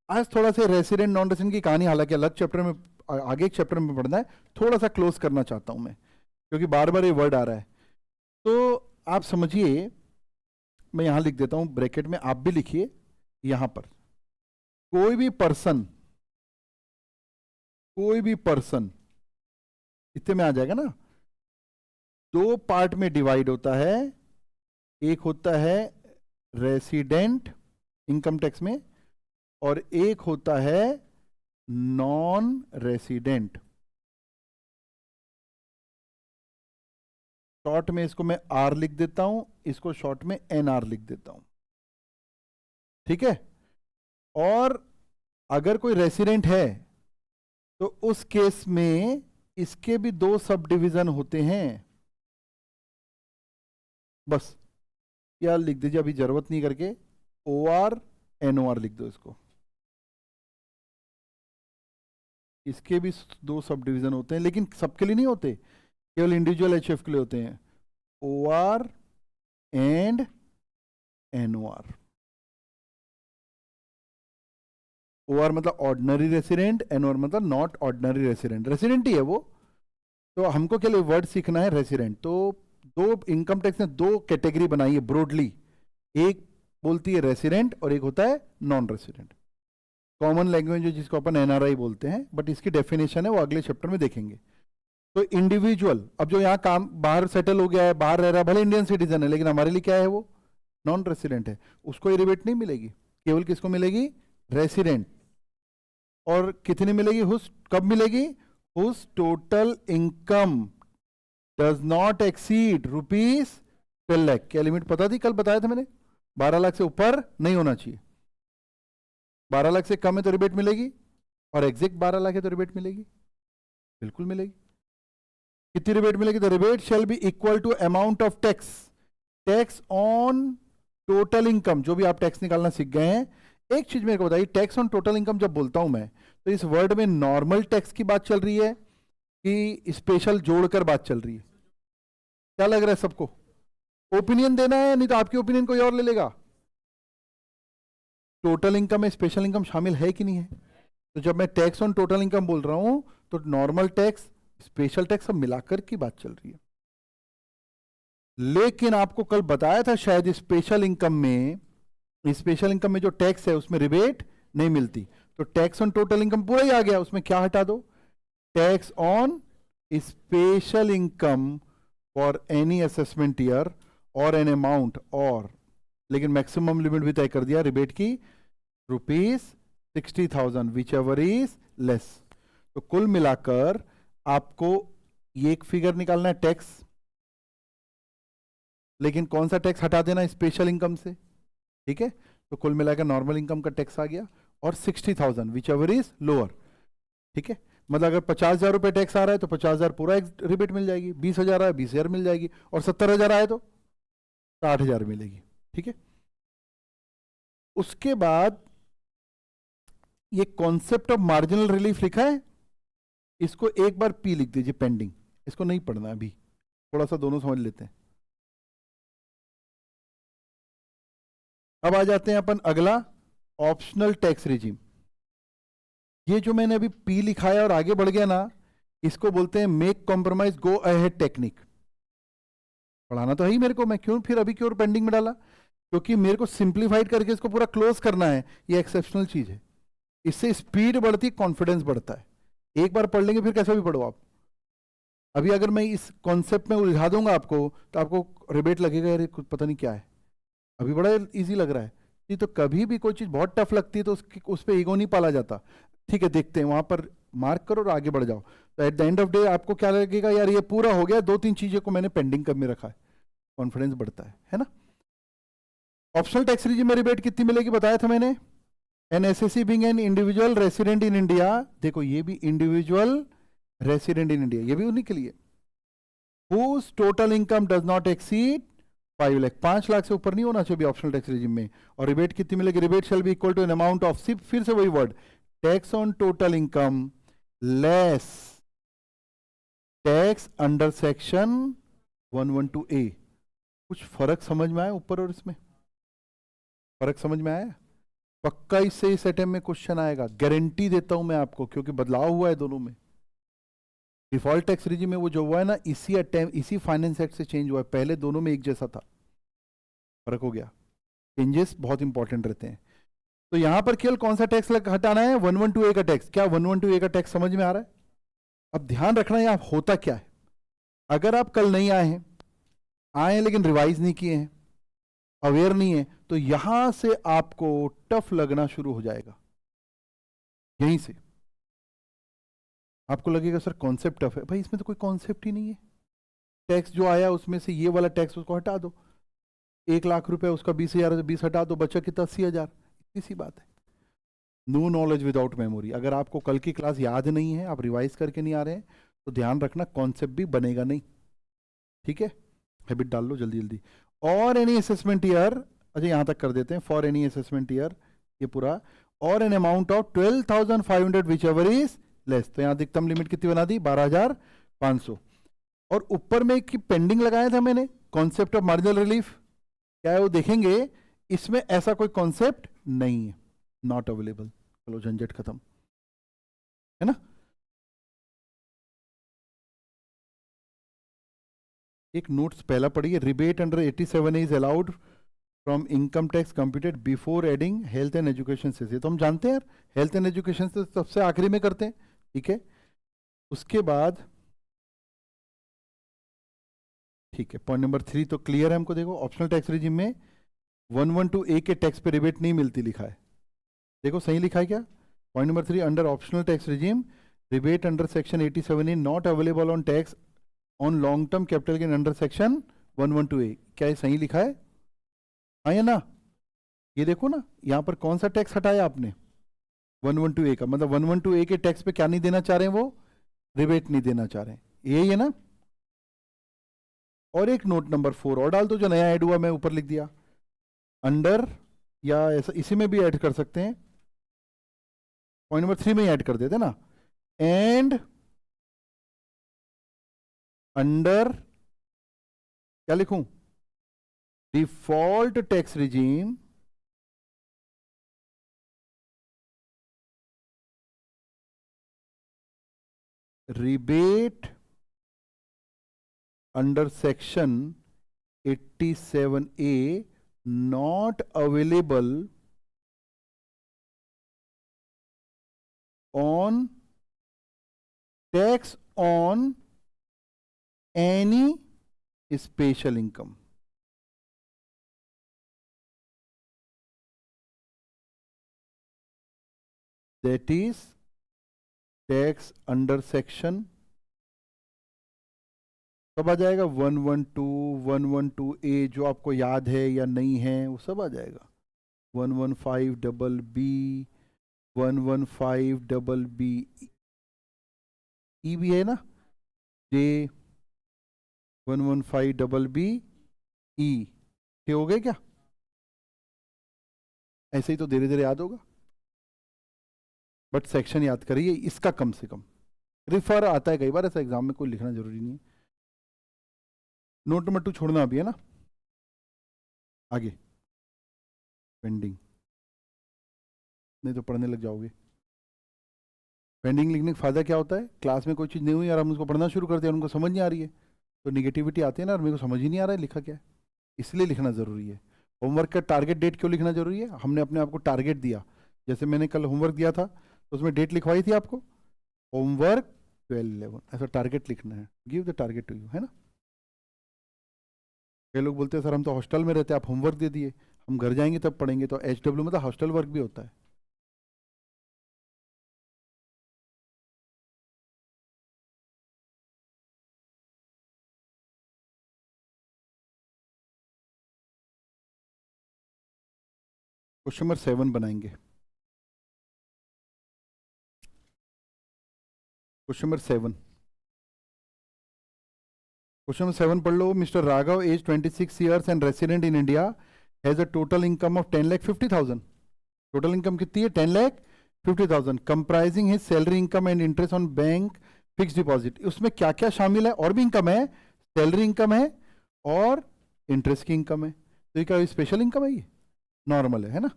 आज थोड़ा सा रेसिडेंट नॉन रेसिडेंट की कहानी, हालांकि अलग चैप्टर में, आगे एक चैप्टर में पढ़ना है, थोड़ा सा क्लोज करना चाहता हूं मैं, क्योंकि बार बार ये वर्ड आ रहा है। तो आप समझिए, मैं यहां लिख देता हूं ब्रैकेट में, आप भी लिखिए यहां पर, कोई भी पर्सन इतने में आ जाएगा ना, 2 पार्ट में डिवाइड होता है, एक होता है रेसिडेंट इनकम टैक्स में, और एक होता है नॉन रेसिडेंट। शॉर्ट में इसको मैं आर लिख देता हूं, इसको शॉर्ट में एनआर लिख देता हूं, ठीक है। और अगर कोई रेसिडेंट है तो उस केस में इसके भी 2 सब डिवीजन होते हैं, बस या लिख दीजिए, अभी जरूरत नहीं करके, ओआर एनओआर लिख दो इसको। इसके भी 2 सब डिवीजन होते हैं, लेकिन सबके लिए नहीं होते, केवल इंडिविजुअल एचएफ के लिए होते हैं, ओआर एंड एनओआर। ओआर मतलब ऑर्डिनरी रेसिडेंट, एनओआर मतलब नॉट ऑर्डिनरी रेसिडेंट, रेसिडेंट ही है वो। तो हमको क्या वर्ड सीखना है, रेसिडेंट। तो 2 इनकम टैक्स ने 2 कैटेगरी बनाई है ब्रॉडली, एक बोलती है रेसिडेंट और एक होता है नॉन रेसिडेंट। कॉमन लैंग्वेज है जिसको अपन एनआरआई बोलते हैं, बट इसकी डेफिनेशन है वो अगले चैप्टर में देखेंगे। तो इंडिविजुअल, अब जो यहाँ काम बाहर सेटल हो गया है, बाहर रह रहा है, भले इंडियन सिटीजन है, लेकिन हमारे लिए क्या है, वो नॉन रेसिडेंट है, उसको ये रिबेट नहीं मिलेगी, केवल किसको मिलेगी, रेसिडेंट। और कितनी मिलेगी, कब मिलेगी, whose total income does not exceed ₹12 lakh. क्या लिमिट पता थी, कल बताया था मैंने, 12 लाख से ऊपर नहीं होना चाहिए, 12 लाख से कम है तो रिबेट मिलेगी, और एग्जैक्ट 12 लाख है तो रिबेट मिलेगी, बिल्कुल मिलेगी। कितनी रिबेट मिलेगी, तो rebate shall be equal to amount of tax on total income. जो भी आप टैक्स निकालना सीख गए हैं, एक चीज मेरे को बताइए, टैक्स ऑन टोटल इनकम जब बोलता हूं मैं, तो तो इस वर्ड में नॉर्मल टैक्स की बात चल रही है कि स्पेशल जोड़कर बात चल रही है? क्या लग रहा है सबको? ओपिनियन देना है, नहीं तो आपकी ओपिनियन कोई और ले लेगा। टोटल इनकम में स्पेशल इनकम शामिल है कि नहीं है? तो जब मैं टैक्स ऑन टोटल इनकम बोल रहा हूं तो नॉर्मल टैक्स, स्पेशल टैक्स सब मिलाकर की बात चल रही है। लेकिन आपको कल बताया था शायद, स्पेशल इनकम में जो टैक्स है उसमें रिबेट नहीं मिलती। तो टैक्स ऑन टोटल इनकम पूरा ही आ गया, उसमें क्या हटा दो? Tax on special income for any assessment year और एन अमाउंट, और लेकिन मैक्सिमम लिमिट भी तय कर दिया रिबेट की, ₹60,000 विच एवर इज लेस। तो कुल मिलाकर आपको ये एक फिगर निकालना है टैक्स, लेकिन कौन सा टैक्स हटा देना? स्पेशल इनकम से, ठीक है। तो कुल मिलाकर नॉर्मल इनकम का टैक्स आ गया और 60,000 विच एवर इज लोअर, ठीक है। मतलब अगर 50,000 रुपये टैक्स आ रहा है तो 50,000 पूरा रिबेट मिल जाएगी, 20,000 आया 20,000 मिल जाएगी, और 70,000 आए तो 60,000 मिलेगी, ठीक है। उसके बाद ये कॉन्सेप्ट ऑफ मार्जिनल रिलीफ लिखा है, इसको एक बार पी लिख दीजिए पेंडिंग, इसको नहीं पढ़ना अभी, थोड़ा सा दोनों समझ लेते हैं। अब आ जाते हैं अपन अगला, ऑप्शनल टैक्स रिजीम। ये जो मैंने अभी पी लिखा है और आगे बढ़ गया ना, इसको बोलते हैं make compromise go ahead technique. पढ़ाना तो है ही मेरे को, मैं क्यों फिर अभी क्यों पेंडिंग में डाला? क्योंकि मेरे को सिंप्लीफाइड करके इसको पूरा क्लोज करना है। ये एक्सेप्शनल चीज है, इससे स्पीड बढ़ती, कॉन्फिडेंस बढ़ता है। एक बार पढ़ लेंगे फिर कैसे भी पढ़ो आप। अभी अगर मैं इस कॉन्सेप्ट में उलझा दूंगा आपको तो आपको रिबेट लगेगा, यार कुछ पता नहीं क्या है। अभी बड़ा इजी लग रहा है ये, तो कभी भी कोई चीज बहुत टफ लगती है तो उस पर ईगो नहीं पाला जाता। ठीक है, देखते हैं, वहां पर मार्क करो और आगे बढ़ जाओ। तो at the end of day आपको क्या लगेगा, यार ये पूरा हो गया, 2-3 चीजें को मैंने पेंडिंग कर में रखा है, कॉन्फिडेंस बढ़ता है ना। ऑप्शनल टैक्स रिजीम में रिबेट कितनी मिलेगी बताया था मैंने। An assessee being an individual resident in India, देखो ये भी इंडिविजुअल रेसिडेंट इन इंडिया, ये भी उन्हीं के लिए, whose total income does not exceed 5 lakh, 5 lakh से ऊपर नहीं होना चाहिए ऑप्शनल टैक्स रिजीम में। और रिबेट कितनी मिलेगी? Rebate shall be equal to an amount of, फिर से वही word, tax on total income less tax under section 112A। कुछ फर्क समझ में आया ऊपर और इसमें? फर्क समझ में आया? पक्का इससे इस अटेम्प्ट में क्वेश्चन आएगा, गारंटी देता हूं मैं आपको, क्योंकि बदलाव हुआ है दोनों में। डिफॉल्ट टैक्स रिजीम में वो जो हुआ है ना, इसी अटेम्प्ट, इसी फाइनेंस एक्ट से चेंज हुआ है, पहले दोनों में एक जैसा था, फर्क हो गया। चेंजेस बहुत इंपॉर्टेंट रहते हैं। तो यहां पर केवल कौन सा टैक्स हटाना है? 112A का टैक्स। क्या 112A का टैक्स समझ में आ रहा है? अब ध्यान रखना यहां होता क्या है। अगर आप कल नहीं आए हैं लेकिन रिवाइज नहीं किए हैं, अवेयर नहीं है, तो यहां से आपको टफ लगना शुरू हो जाएगा। यहीं से आपको लगेगा सर कॉन्सेप्ट टफ है। भाई इसमें तो कोई कॉन्सेप्ट ही नहीं है। टैक्स जो आया उसमें से ये वाला टैक्स उसको हटा दो, 1 लाख रुपए उसका 20,000 से 20 हटा दो, बचा कितना? 80,000। इतनी सी बात है। No knowledge without memory. अगर आपको कल की क्लास याद नहीं है, आप रिवाइज करके नहीं आ रहे हैं, तो ध्यान रखना कॉन्सेप्ट भी बनेगा नहीं, ठीक है। हैबिट डाल लो जल्दी जल्दी। और एनी असेसमेंट ईयर, अच्छा यहां तक कर देते हैं, फॉर एनी असेसमेंट ईयर, ये पूरा, और N amount of 12,500 which ever is less. तो यहां अधिकतम लिमिट कितनी बना दी? 12,500। और ऊपर में की पेंडिंग लगाया था मैंने, कॉन्सेप्ट ऑफ मार्जिनल रिलीफ, क्या है वो देखेंगे। इसमें ऐसा कोई कॉन्सेप्ट नहीं है, नॉट अवेलेबल। चलो झंझट खत्म, है ना। एक नोट्स पहला पढ़िए, rebate under 87A is allowed from income tax computed before adding health and education से। तो हम जानते हैं यार, हेल्थ एंड एजुकेशन से सबसे आखिरी में करते हैं, ठीक है। उसके बाद ठीक है, पॉइंट नंबर 3 तो क्लियर है हमको। देखो ऑप्शनल टैक्स रिजीम में 112A के टैक्स पे रिबेट नहीं मिलती, लिखा है, देखो सही लिखा है क्या? Point number 3, under optional tax regime rebate under section 87A not available on tax on long term capital gain under section 112A। क्या ये सही लिखा है? हाँ या ना? ये देखो ना, यहां पर कौन सा टैक्स हटाया आपने? 112A का। मतलब 112A के टैक्स पे क्या नहीं देना चाह रहे हैं वो? रिबेट नहीं देना चाह रहे हैं, यही है ना। और एक नोट नंबर 4 और डाल दो, जो नया ऐड हुआ मैं ऊपर लिख दिया अंडर, या ऐसा इसी में भी ऐड कर सकते हैं, पॉइंट नंबर 3 में ऐड कर देते ना, एंड अंडर क्या लिखूं, default tax regime rebate under section 87A not available on tax on any special income. That is tax under section सब आ जाएगा, 112 ए जो आपको याद है या नहीं है वो सब आ जाएगा, 115 बी 115 ई भी है ना, जे 115 ई, ये हो गए क्या? ऐसे ही तो धीरे धीरे याद होगा, बट सेक्शन याद करिए इसका, कम से कम रिफर आता है कई बार ऐसा एग्जाम में, कोई लिखना जरूरी नहीं है। नोट नंबर 2 छोड़ना अभी है ना, आगे पेंडिंग, नहीं तो पढ़ने लग जाओगे। पेंडिंग लिखने का फायदा क्या होता है, क्लास में कोई चीज़ नहीं हुई और हम उसको पढ़ना शुरू करते हैं, उनको समझ नहीं आ रही है तो निगेटिविटी आती है ना, और मेरे को समझ ही नहीं आ रहा है लिखा क्या है, इसलिए लिखना जरूरी है। होमवर्क का टारगेट डेट क्यों लिखना जरूरी है, हमने अपने आप को टारगेट दिया, जैसे मैंने कल होमवर्क दिया था तो उसमें डेट लिखवाई थी आपको, होमवर्क 12/11, ऐसा टारगेट लिखना है, give the target to you, है ना। कई लोग बोलते हैं सर हम तो हॉस्टल में रहते हैं, आप होमवर्क दे दिए, हम घर जाएंगे तब पढ़ेंगे, तो HW में तो हॉस्टल वर्क भी होता है। क्वेश्चन नंबर 7 बनाएंगे, क्वेश्चन नंबर 7, क्वेश्चन नंबर 7 पढ़ लो। Mister Raghav age 26 years and resident in India has a total income of 10,50,000। Total income कितनी है, 10,50,000, comprising his salary income and interest on bank fix deposit. उसमें क्या क्या शामिल है, और भी इनकम है, सैलरी इनकम है और इंटरेस्ट की इनकम है, तो ये क्या स्पेशल इनकम है, ये नॉर्मल है ना।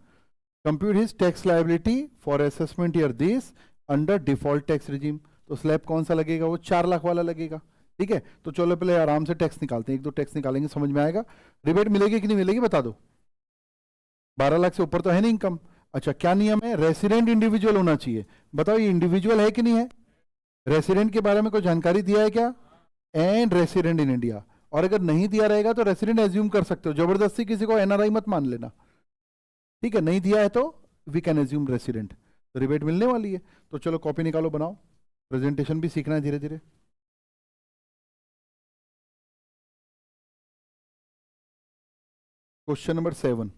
Compute his tax liability for assessment year this under default tax regime, तो स्लैब कौन सा लगेगा, वो 4 लाख वाला लगेगा, ठीक है। तो चलो पहले आराम से टैक्स निकालते हैं, 1-2 टैक्स निकालेंगे, समझ में आएगा। रिबेट मिलेगी कि नहीं मिलेगी बता दो, 12 लाख से ऊपर तो है नहीं इनकम। अच्छा क्या नियम है, रेसिडेंट इंडिविजुअल होना चाहिए, बताओ ये इंडिविजुअल है कि नहीं है, रेसिडेंट के बारे में कोई जानकारी दिया है क्या, एंड रेसिडेंट इन इंडिया, और अगर नहीं दिया रहेगा तो रेसिडेंट एज्यूम कर सकते हो, जबरदस्ती किसी को NRI मत मान लेना, ठीक है। नहीं दिया है तो वी कैन एज्यूम रेसिडेंट, तो रिबेट मिलने वाली है। तो चलो कॉपी निकालो, बनाओ, प्रेजेंटेशन भी सीखना है धीरे धीरे। क्वेश्चन नंबर 7,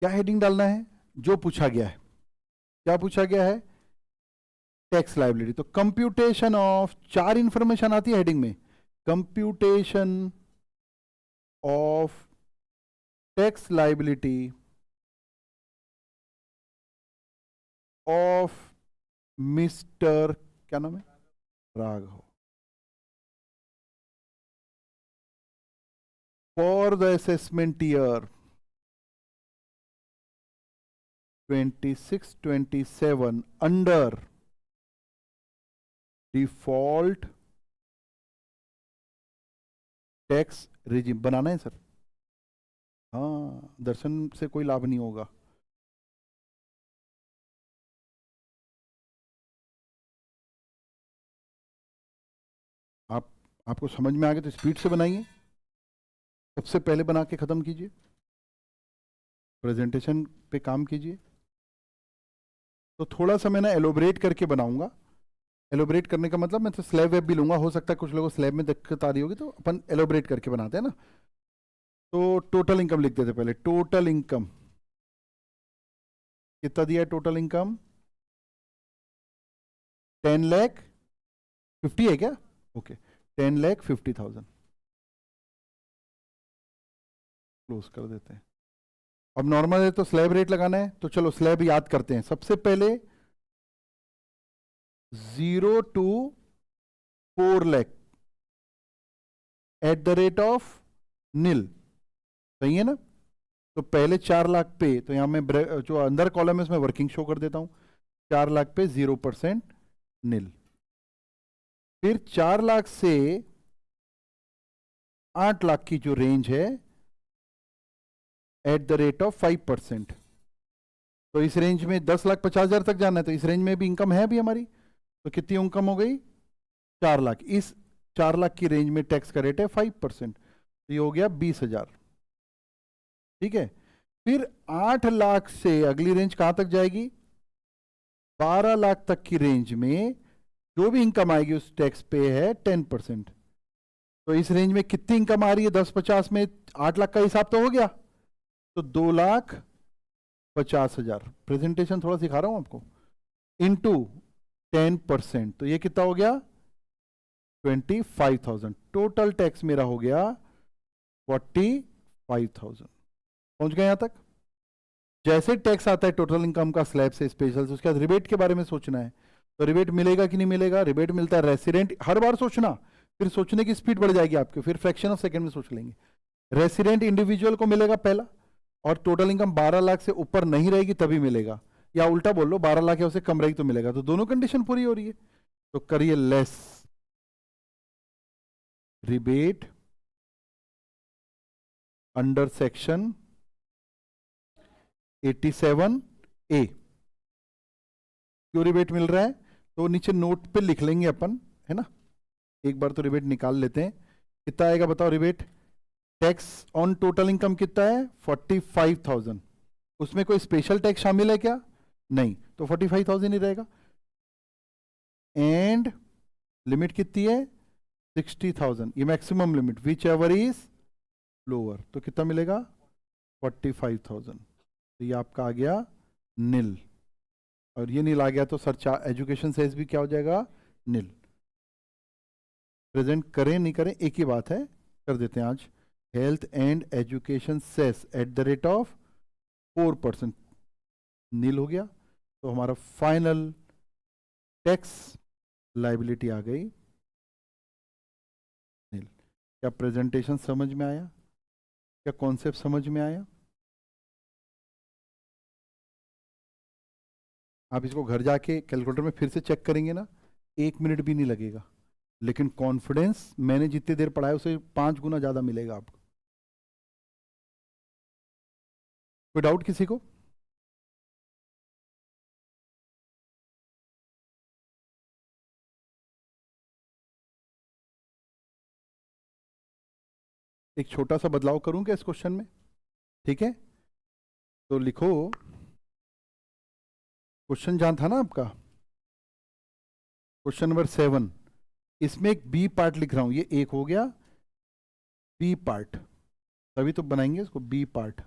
क्या हेडिंग डालना है, जो पूछा गया है, क्या पूछा गया है, टैक्स लायबिलिटी। तो कंप्यूटेशन ऑफ, 4 इंफॉर्मेशन आती है हेडिंग में, computation of tax liability of Mister, क्या नाम है, Raghav, for the assessment year 26-27 under default tax regime. बनाना है सर, हाँ, दर्शन से कोई लाभ नहीं होगा। आपको समझ में आ गया तो स्पीड से बनाइए, सबसे पहले बना के खत्म कीजिए, प्रेजेंटेशन पे काम कीजिए। तो थोड़ा सा मैं ना एलोबरेट करके बनाऊंगा, एलोबरेट करने का मतलब मैं तो स्लैब वेब भी लूंगा, हो सकता है कुछ लोगों को स्लैब में दिक्कत आ रही होगी, तो अपन एलोबरेट करके बनाते हैं ना। तो टोटल इनकम लिख देते पहले, टोटल इनकम कितना दिया है टोटल इनकम? 10,50,000 है क्या? ओके, 10,50,000 क्लोज कर देते हैं। अब नॉर्मल है तो स्लैब रेट लगाना है, तो चलो स्लैब याद करते हैं। सबसे पहले 0 to 4 lakh at the rate of nil, सही है ना? तो पहले 4 लाख पे, तो यहां मैं जो अंदर कॉलम है उसमें वर्किंग शो कर देता हूं। 4 लाख पे 0% नील। फिर 4 लाख से 8 लाख की जो रेंज है एट द रेट ऑफ 5%। तो इस रेंज में 10,50,000 तक जाना है, तो इस रेंज में भी इनकम है अभी हमारी। तो कितनी इनकम हो गई? 4 लाख। इस 4 लाख की रेंज में टैक्स का रेट है 5%, तो ये हो गया 20,000। ठीक है। फिर 8 लाख से अगली रेंज कहां तक जाएगी? 12 लाख तक की रेंज में जो भी इनकम आएगी उस टैक्स पे है 10%। तो इस रेंज में कितनी इनकम आ रही है? 10,50 में 8 लाख का हिसाब तो हो गया, तो 2,50,000। प्रेजेंटेशन थोड़ा सिखा रहा हूं आपको। इनटू 10%, तो ये कितना हो गया? 25,000। टोटल टैक्स मेरा हो गया 45,000। पहुंच गए यहां तक? जैसे टैक्स आता है टोटल इनकम का स्लैब से स्पेशल से, उसके बाद रिबेट के बारे में सोचना है। तो रिबेट मिलेगा कि नहीं मिलेगा? रिबेट मिलता है रेसिडेंट, हर बार सोचना, फिर सोचने की स्पीड बढ़ जाएगी आपकी, फिर फ्रैक्शन ऑफ सेकंड में सोच लेंगे। रेसिडेंट इंडिविजुअल को मिलेगा पहला, और टोटल इनकम 12 लाख से ऊपर नहीं रहेगी तभी मिलेगा, या उल्टा बोल लो 12 लाख या उससे कम रहेगी तो मिलेगा। तो दोनों कंडीशन पूरी हो रही है, तो करिए less rebate under section 87A। क्यों रिबेट मिल रहा है? तो नीचे नोट पे लिख लेंगे अपन, है ना? एक बार तो रिबेट निकाल लेते हैं। कितना आएगा बताओ rebate? Tax on total income कितना है? 45,000। उसमें कोई स्पेशल टैक्स शामिल है क्या? नहीं, तो 45,000 ही रहेगा। एंड लिमिट कितनी है? 60,000। ये maximum limit, which ever is lower, तो कितना मिलेगा? 45,000। तो ये आपका आ गया नील, और ये नील आ गया तो सर एजुकेशन सेस भी क्या हो जाएगा? नील। प्रेजेंट करें नहीं करें एक ही बात है, कर देते हैं आज। Health and education cess at the rate of 4%, nil हो गया। तो हमारा फाइनल टैक्स लाइबिलिटी आ गई नील। क्या प्रेजेंटेशन समझ में आया? क्या कॉन्सेप्ट समझ में आया? आप इसको घर जाके कैलकुलेटर में फिर से चेक करेंगे ना, 1 मिनट भी नहीं लगेगा, लेकिन कॉन्फिडेंस मैंने जितनी देर पढ़ाया उसे 5 गुना ज्यादा मिलेगा आपको। कोई डाउट किसी को? एक छोटा सा बदलाव करूं क्या इस क्वेश्चन में? ठीक है, तो लिखो क्वेश्चन जहां था ना आपका, क्वेश्चन नंबर 7, इसमें एक बी पार्ट लिख रहा हूं। ये एक हो गया बी पार्ट, तभी तो बनाएंगे इसको B part.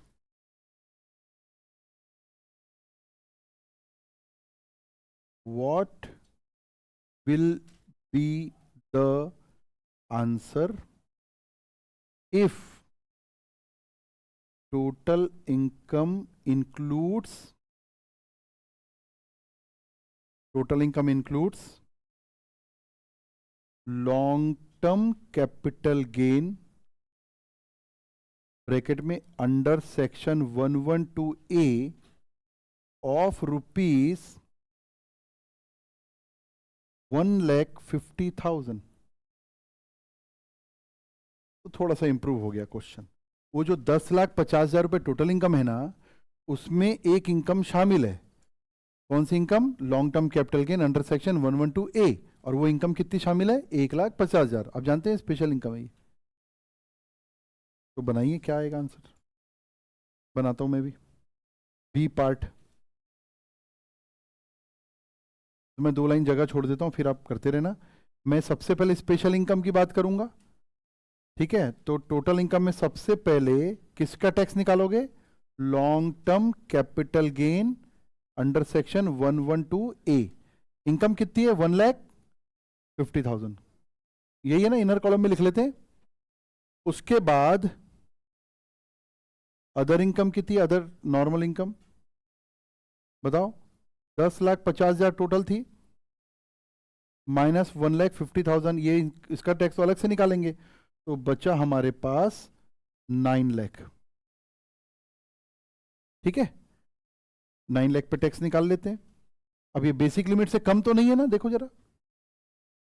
What will be the answer if total income includes long term capital gain bracket में under section 112A of rupees 1,50,000। तो थोड़ा सा इंप्रूव हो गया क्वेश्चन। वो जो 10,50,000 रुपए टोटल इनकम है ना, उसमें एक इनकम शामिल है। कौन सी income? Long term capital gain under section 112A। और वो इनकम कितनी शामिल है? 1,50,000। आप जानते हैं स्पेशल इनकम है ये। तो बनाइए क्या आएगा आंसर। बनाता हूं मैं भी बी पार्ट। तो मैं 2 लाइन जगह छोड़ देता हूं, फिर आप करते रहना। मैं सबसे पहले स्पेशल इनकम की बात करूंगा, ठीक है? तो टोटल इनकम में सबसे पहले किसका टैक्स निकालोगे? Long term capital gain under section 112A income कितनी है? 1,50,000। यही है ना, इनर कॉलम में लिख लेते हैं। उसके बाद अदर इनकम कितनी है? अदर नॉर्मल इनकम बताओ। 10,50,000 टोटल थी, माइनस 1,50,000, ये इसका टैक्स तो अलग से निकालेंगे, तो बचा हमारे पास 9 लाख। ठीक है, 9 लाख पे टैक्स निकाल लेते हैं। अब ये बेसिक लिमिट से कम तो नहीं है ना? देखो जरा,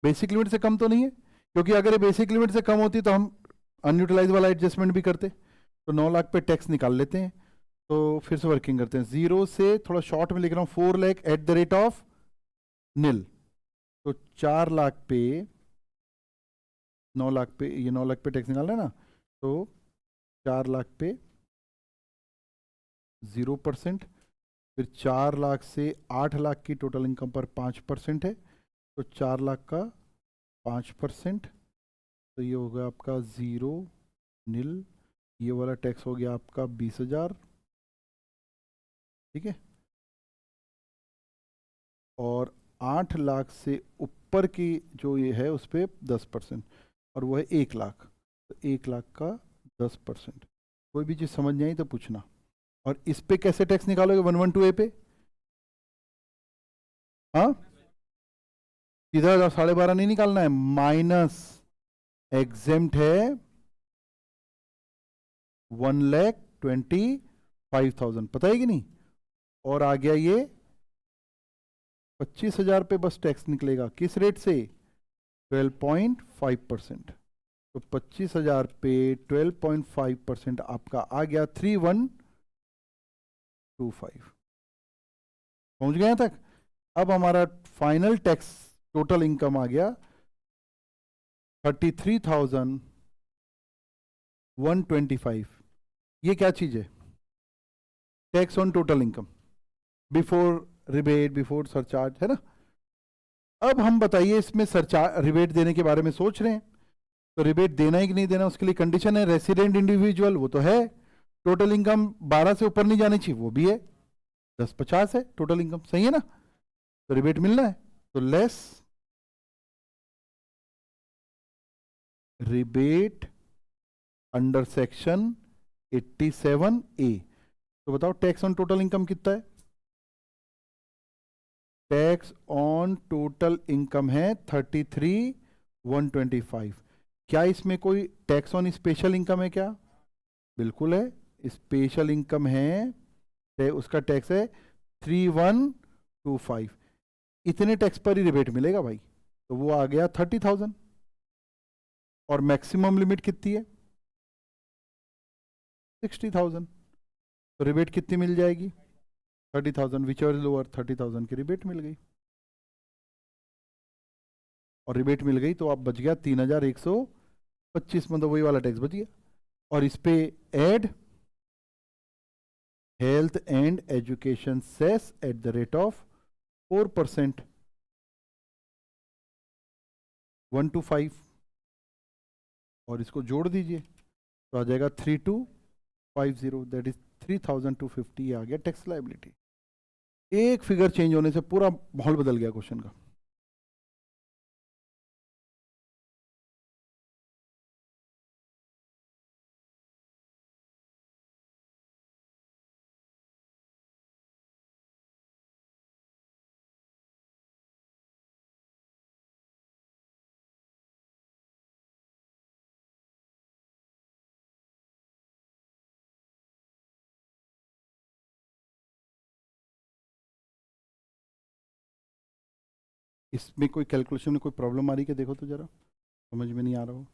बेसिक लिमिट से कम तो नहीं है, क्योंकि अगर ये बेसिक लिमिट से कम होती तो हम अनयूटिलाइज वाला एडजस्टमेंट भी करते। तो 9 लाख पे टैक्स निकाल लेते हैं। तो फिर से वर्किंग करते हैं, जीरो से थोड़ा शॉर्ट में लिख रहा हूं, 4 lakh at the rate of nil. तो 4 लाख पे 9 लाख पे, ये 9 लाख पे टैक्स निकालना है ना, तो 4 लाख पे 0%, फिर 4 लाख से 8 लाख की टोटल इनकम पर 5% है, तो 4 लाख का 5%, तो ये होगा आपका 0 निल। ये वाला टैक्स हो गया आपका 20,000। ठीक है, और 8 लाख से ऊपर की जो ये है उस पर 10%, और वो है 1 लाख, तो 1 लाख का 10%। कोई भी चीज़ समझ नहीं आई तो पूछना। और इस पे कैसे टैक्स निकालोगे 112A पे? हाँ, इधर 12.5 नहीं निकालना है, माइनस एग्जेम्प्ट है 1,25,000, पता है कि नहीं? और आ गया ये 25,000 पे बस टैक्स निकलेगा, किस रेट से? 12.5%। तो 25,000 पे 12.5% आपका आ गया 3,125। पहुंच गए यहां तक? अब हमारा फाइनल टैक्स टोटल इनकम आ गया 33,125। ये क्या चीज है? Tax on total income before rebate, before surcharge, है ना? अब हम बताइए, इसमें सरचार्ज रिबेट देने के बारे में सोच रहे हैं, तो रिबेट देना है कि नहीं देना, उसके लिए कंडीशन है रेसिडेंट इंडिविजुअल, वो तो है। टोटल इनकम 12 से ऊपर नहीं जानी चाहिए, वो भी है। 10,50 है टोटल इनकम, सही है ना? तो रिबेट मिलना है, तो less rebate under section 87A। तो बताओ टैक्स ऑन टोटल इनकम कितना है? टैक्स ऑन टोटल इनकम है 33,125। क्या इसमें कोई टैक्स ऑन स्पेशल इनकम है क्या? बिल्कुल है, स्पेशल इनकम है, उसका टैक्स है 3,125। इतने टैक्स पर ही रिबेट मिलेगा भाई, तो वो आ गया 30,000। और मैक्सिमम लिमिट कितनी है? 60,000। तो रिबेट कितनी मिल जाएगी? 30,000, विच एवर लोअर, 30,000 की रिबेट मिल गई। और रिबेट मिल गई तो आप बच गया 3,125, मतलब वही वाला टैक्स बच गया। और इस पे add health and education cess at the rate of 4%, 125, और इसको जोड़ दीजिए तो आ जाएगा 3,250, दैट इज 3,250। आ गया टैक्स लायबिलिटी। एक फिगर चेंज होने से पूरा माहौल बदल गया क्वेश्चन का। इसमें कोई कैलकुलेशन में कोई प्रॉब्लम आ रही है? देखो तो जरा, समझ में नहीं आ रहा हो।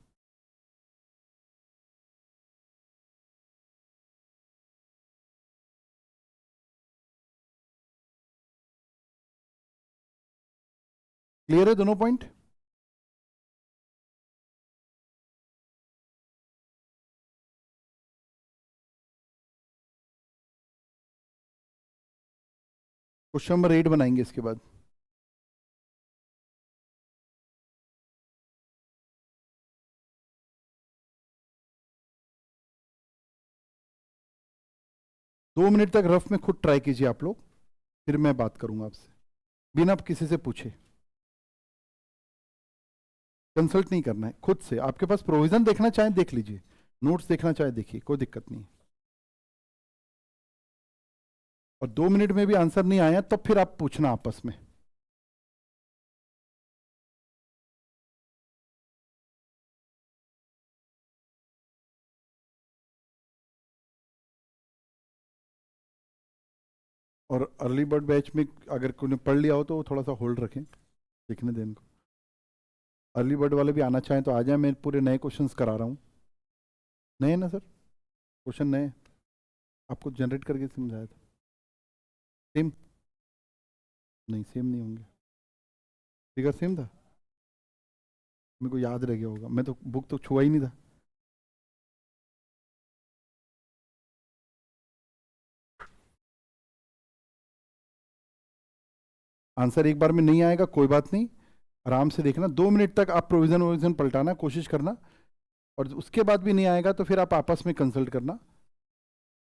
क्लियर है दोनों पॉइंट? क्वेश्चन नंबर 8 बनाएंगे इसके बाद। दो मिनट तक रफ में खुद ट्राई कीजिए आप लोग, फिर मैं बात करूंगा आपसे, बिना आप किसी से पूछे। कंसल्ट नहीं करना है, खुद से। आपके पास प्रोविजन देखना चाहे देख लीजिए, नोट्स देखना चाहे देखिए, कोई दिक्कत नहीं है। और 2 मिनट में भी आंसर नहीं आया तो फिर आप पूछना आपस में। और अर्ली बर्ड बैच में अगर कोई ने पढ़ लिया हो तो थोड़ा सा होल्ड रखें, लिखने दें इनको। अर्ली बर्ड वाले भी आना चाहें तो आ जाए, मैं पूरे नए क्वेश्चंस करा रहा हूँ। नए ना सर, क्वेश्चन नए आपको जनरेट करके समझाया था। सेम नहीं, सेम नहीं होंगे, फिगर सेम था, मेरे को याद रह गया होगा, मैं तो बुक तो छुआ ही नहीं था। आंसर एक बार में नहीं आएगा, कोई बात नहीं, आराम से देखना। 2 मिनट तक आप प्रोविजन वोविजन पलटाना कोशिश करना, और उसके बाद भी नहीं आएगा तो फिर आप आपस में कंसल्ट करना,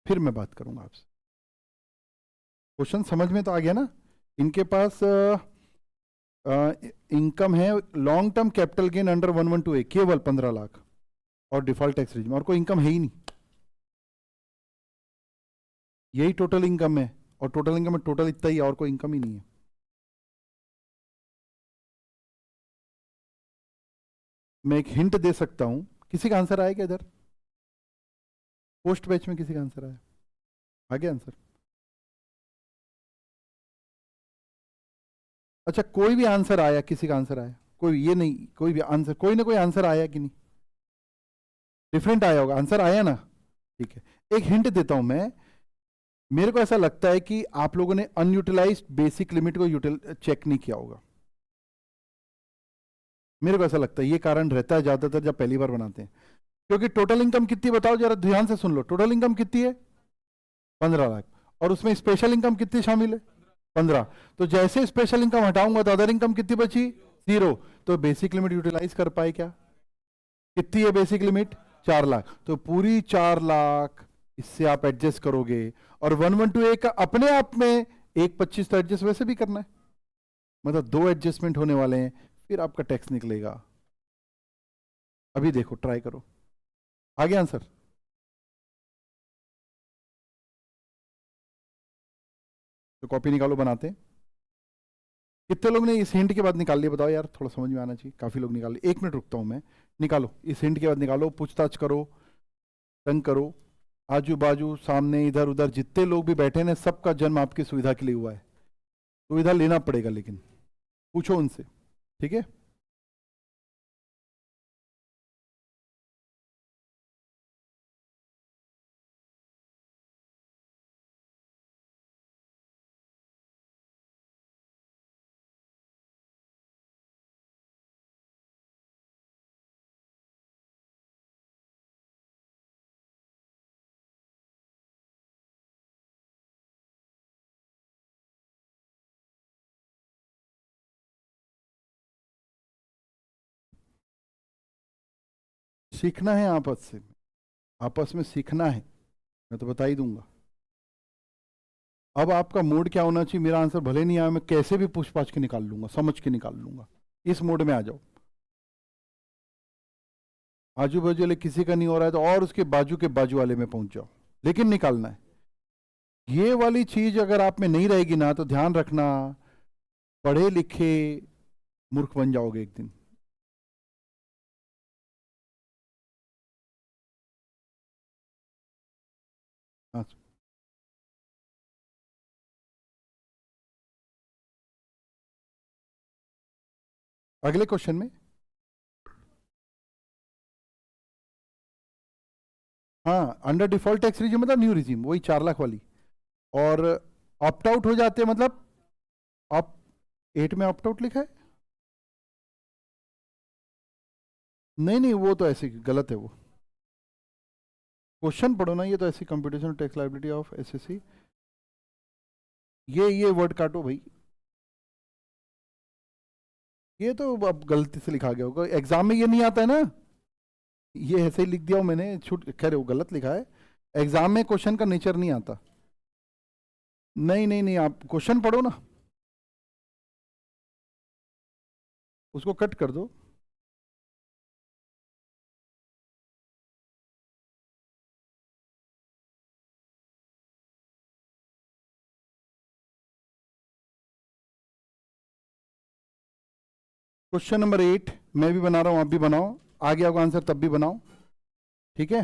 फिर मैं बात करूंगा आपसे। क्वेश्चन समझ में तो आ गया ना? इनके पास इनकम है long term capital gain under 112A केवल 15 लाख, और डिफॉल्ट टैक्स रेजिम, और कोई इनकम है ही नहीं। यही टोटल इनकम है, और टोटल इनकम में टोटल इतना ही है, और कोई इनकम ही नहीं है। मैं एक हिंट दे सकता हूं, किसी का आंसर आया क्या इधर? पोस्ट बैच में किसी का आंसर आया? आ गया आंसर? अच्छा, कोई भी आंसर आया? किसी का आंसर आया? कोई, ये नहीं, कोई भी आंसर, कोई ना कोई आंसर आया कि नहीं? डिफरेंट आया होगा, आंसर आया ना? ठीक है, एक हिंट देता हूं मैं। मेरे को ऐसा लगता है कि आप लोगों ने अनयूटिलाइज्ड बेसिक लिमिट को चेक नहीं किया होगा। मेरे को ऐसा लगता है ये कारण रहता है ज्यादातर जब पहली बार बनाते हैं। क्योंकि टोटल इनकम कितनी बताओ जरा, ध्यान से सुन लो। टोटल इनकम कितनी है? 15 लाख, और उसमें स्पेशल इनकम कितनी शामिल है? 15। तो जैसे स्पेशल इनकम हटाऊंगा तो अदर इनकम कितनी बची? 0। तो बेसिक लिमिट यूटिलाइज कर पाए क्या? कितनी है बेसिक लिमिट? 4 लाख। तो पूरी 4 लाख इससे आप एडजस्ट करोगे, और 112A का अपने आप में 125 तो एडजस्ट वैसे भी करना है, मतलब 2 एडजस्टमेंट होने वाले हैं, फिर आपका टैक्स निकलेगा। अभी देखो, ट्राई करो। आ गया आंसर? तो कॉपी निकालो, बनाते हैं। कितने लोग ने इस हिंट के बाद निकाल लिया बताओ यार, थोड़ा समझ में आना चाहिए। काफी लोग निकाल लिए। 1 मिनट रुकता हूं मैं, निकालो इस हिंट के बाद, निकालो, पूछताछ करो, तंग करो। आजू बाजू सामने इधर उधर जितने लोग भी बैठे हैं, सबका जन्म आपकी सुविधा के लिए हुआ है, सुविधा लेना पड़ेगा, लेकिन पूछो उनसे, ठीक है? सीखना है आपस से, आपस में सीखना है, मैं तो बता ही दूंगा। अब आपका मोड क्या होना चाहिए? मेरा आंसर भले नहीं आया, मैं कैसे भी पूछ पाछ के निकाल लूंगा, समझ के निकाल लूंगा। इस मोड में आ जाओ। आजू बाजू वाले किसी का नहीं हो रहा है तो और उसके बाजू के बाजू वाले में पहुंच जाओ, लेकिन निकालना है। ये वाली चीज अगर आप में नहीं रहेगी ना, तो ध्यान रखना, पढ़े लिखे मूर्ख बन जाओगे एक दिन। हाँ, अगले क्वेश्चन में, हाँ, अंडर डिफॉल्ट टैक्स रिजीम मतलब न्यू रिजीम, वही 4 लाख वाली। और ऑप्ट आउट हो जाते हैं, मतलब आप 8 में ऑप्ट आउट लिखा है? नहीं नहीं, वो तो ऐसे गलत है। वो क्वेश्चन पढ़ो ना, ये तो ऐसी computation tax liability of SSC, ये वर्ड काटो भाई, ये तो अब गलती से लिखा गया होगा, एग्जाम में ये नहीं आता है ना, ये ऐसे ही लिख दिया हूं मैंने, छूट, खैर वो गलत लिखा है। एग्जाम में क्वेश्चन का नेचर नहीं आता। नहीं नहीं नहीं, आप क्वेश्चन पढ़ो ना, उसको कट कर दो। क्वेश्चन नंबर 8 मैं भी बना रहा हूं, आप भी बनाओ, आ गया होगा आंसर तब भी बनाओ, ठीक है।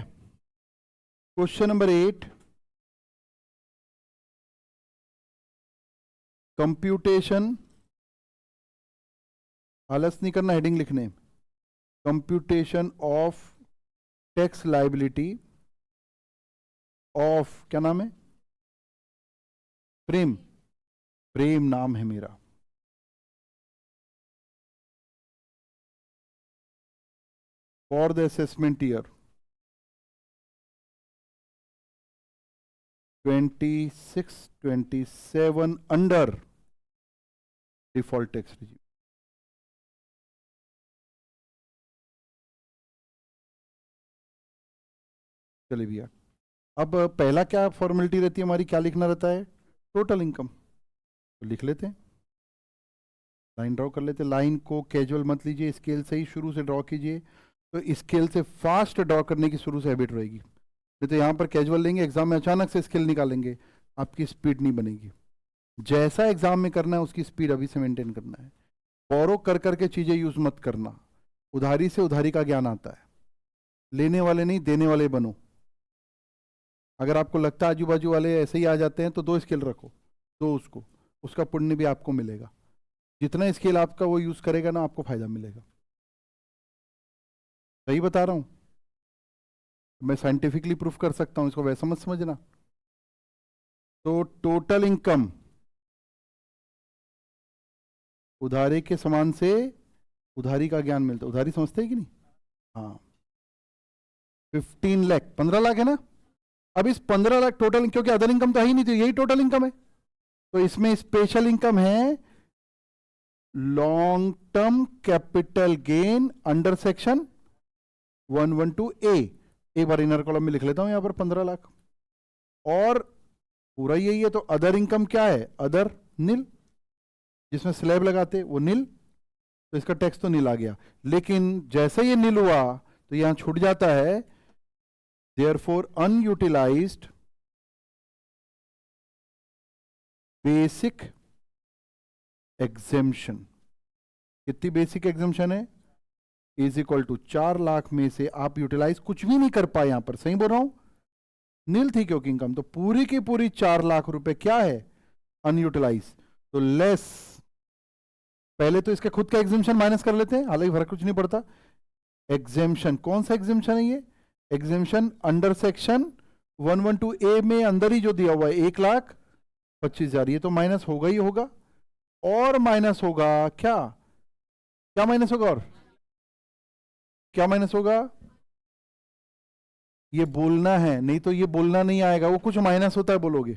क्वेश्चन नंबर 8, कंप्यूटेशन, आलस नहीं करना हेडिंग लिखने, computation of tax liability of, क्या नाम है, प्रेम, प्रेम नाम है मेरा, for the assessment year 26-27 under default tax regime. चलिए भैया, अब पहला क्या फॉर्मेलिटी रहती है हमारी, क्या लिखना रहता है, टोटल इनकम, तो लिख लेते हैं, लाइन ड्रॉ कर लेते हैं। लाइन को कैजुअल मत लीजिए, स्केल से ही शुरू से ड्रॉ कीजिए, तो स्केल से फास्ट ड्रॉ करने की शुरू से हैबिट रहेगी, नहीं तो यहाँ पर कैजुअल लेंगे, एग्जाम में अचानक से स्केल निकालेंगे, आपकी स्पीड नहीं बनेगी। जैसा एग्जाम में करना है उसकी स्पीड अभी से मेंटेन करना है। बोरो कर करके चीजें यूज मत करना, उधारी से उधारी का ज्ञान आता है, लेने वाले नहीं देने वाले बनो। अगर आपको लगता है आजू बाजू वाले ऐसे ही आ जाते हैं तो 2 स्केल रखो, दो उसको, उसका पुण्य भी आपको मिलेगा। जितना स्केल आपका वो यूज करेगा ना, आपको फायदा मिलेगा। सही बता रहा हूं, मैं साइंटिफिकली प्रूफ कर सकता हूं, इसको वैसा मत समझना। तो टोटल इनकम उधारी के समान से उधारी का ज्ञान मिलता है, उधारी समझते हैं कि नहीं, हाँ 15 लाख, 15 लाख है ना। अब इस 15 लाख टोटल, क्योंकि अदर इनकम तो है ही नहीं, तो यही टोटल इनकम है, तो इसमें स्पेशल इनकम है long term capital gain under section 112A। एक बार इनर कॉलम में लिख लेता हूं यहां पर 15 लाख, और पूरा यही है। तो अदर इनकम क्या है, अदर नील, जिसमें स्लैब लगाते वो नील, तो इसका टैक्स तो नील आ गया। लेकिन जैसे ये नील हुआ तो यहां छूट जाता है, देयरफॉर अनयूटिलाइज्ड बेसिक एग्जेम्पशन, कितनी बेसिक एग्जेम्पशन है, इज इक्वल टू 4 लाख में से आप यूटिलाइज कुछ भी नहीं कर पाए, यहां पर सही बोल रहा हूं, नील थी क्योंकि इनकम, तो पूरी की पूरी 4 लाख रुपए क्या है, अनयूटिलाइज, तो लेस, पहले तो इसके खुद का एग्जेम्पशन माइनस कर लेते हैं, हालांकि फर्क कुछ नहीं पड़ता। एग्जेम्पशन कौन सा एग्जेम्पशन है ये, एग्जेम्पशन अंडर सेक्शन 112A में अंदर ही जो दिया हुआ है 1,25,000, ये तो माइनस होगा ही होगा, और माइनस होगा क्या, क्या माइनस होगा, और क्या माइनस होगा, ये बोलना है, नहीं तो ये बोलना नहीं आएगा, वो कुछ माइनस होता है बोलोगे,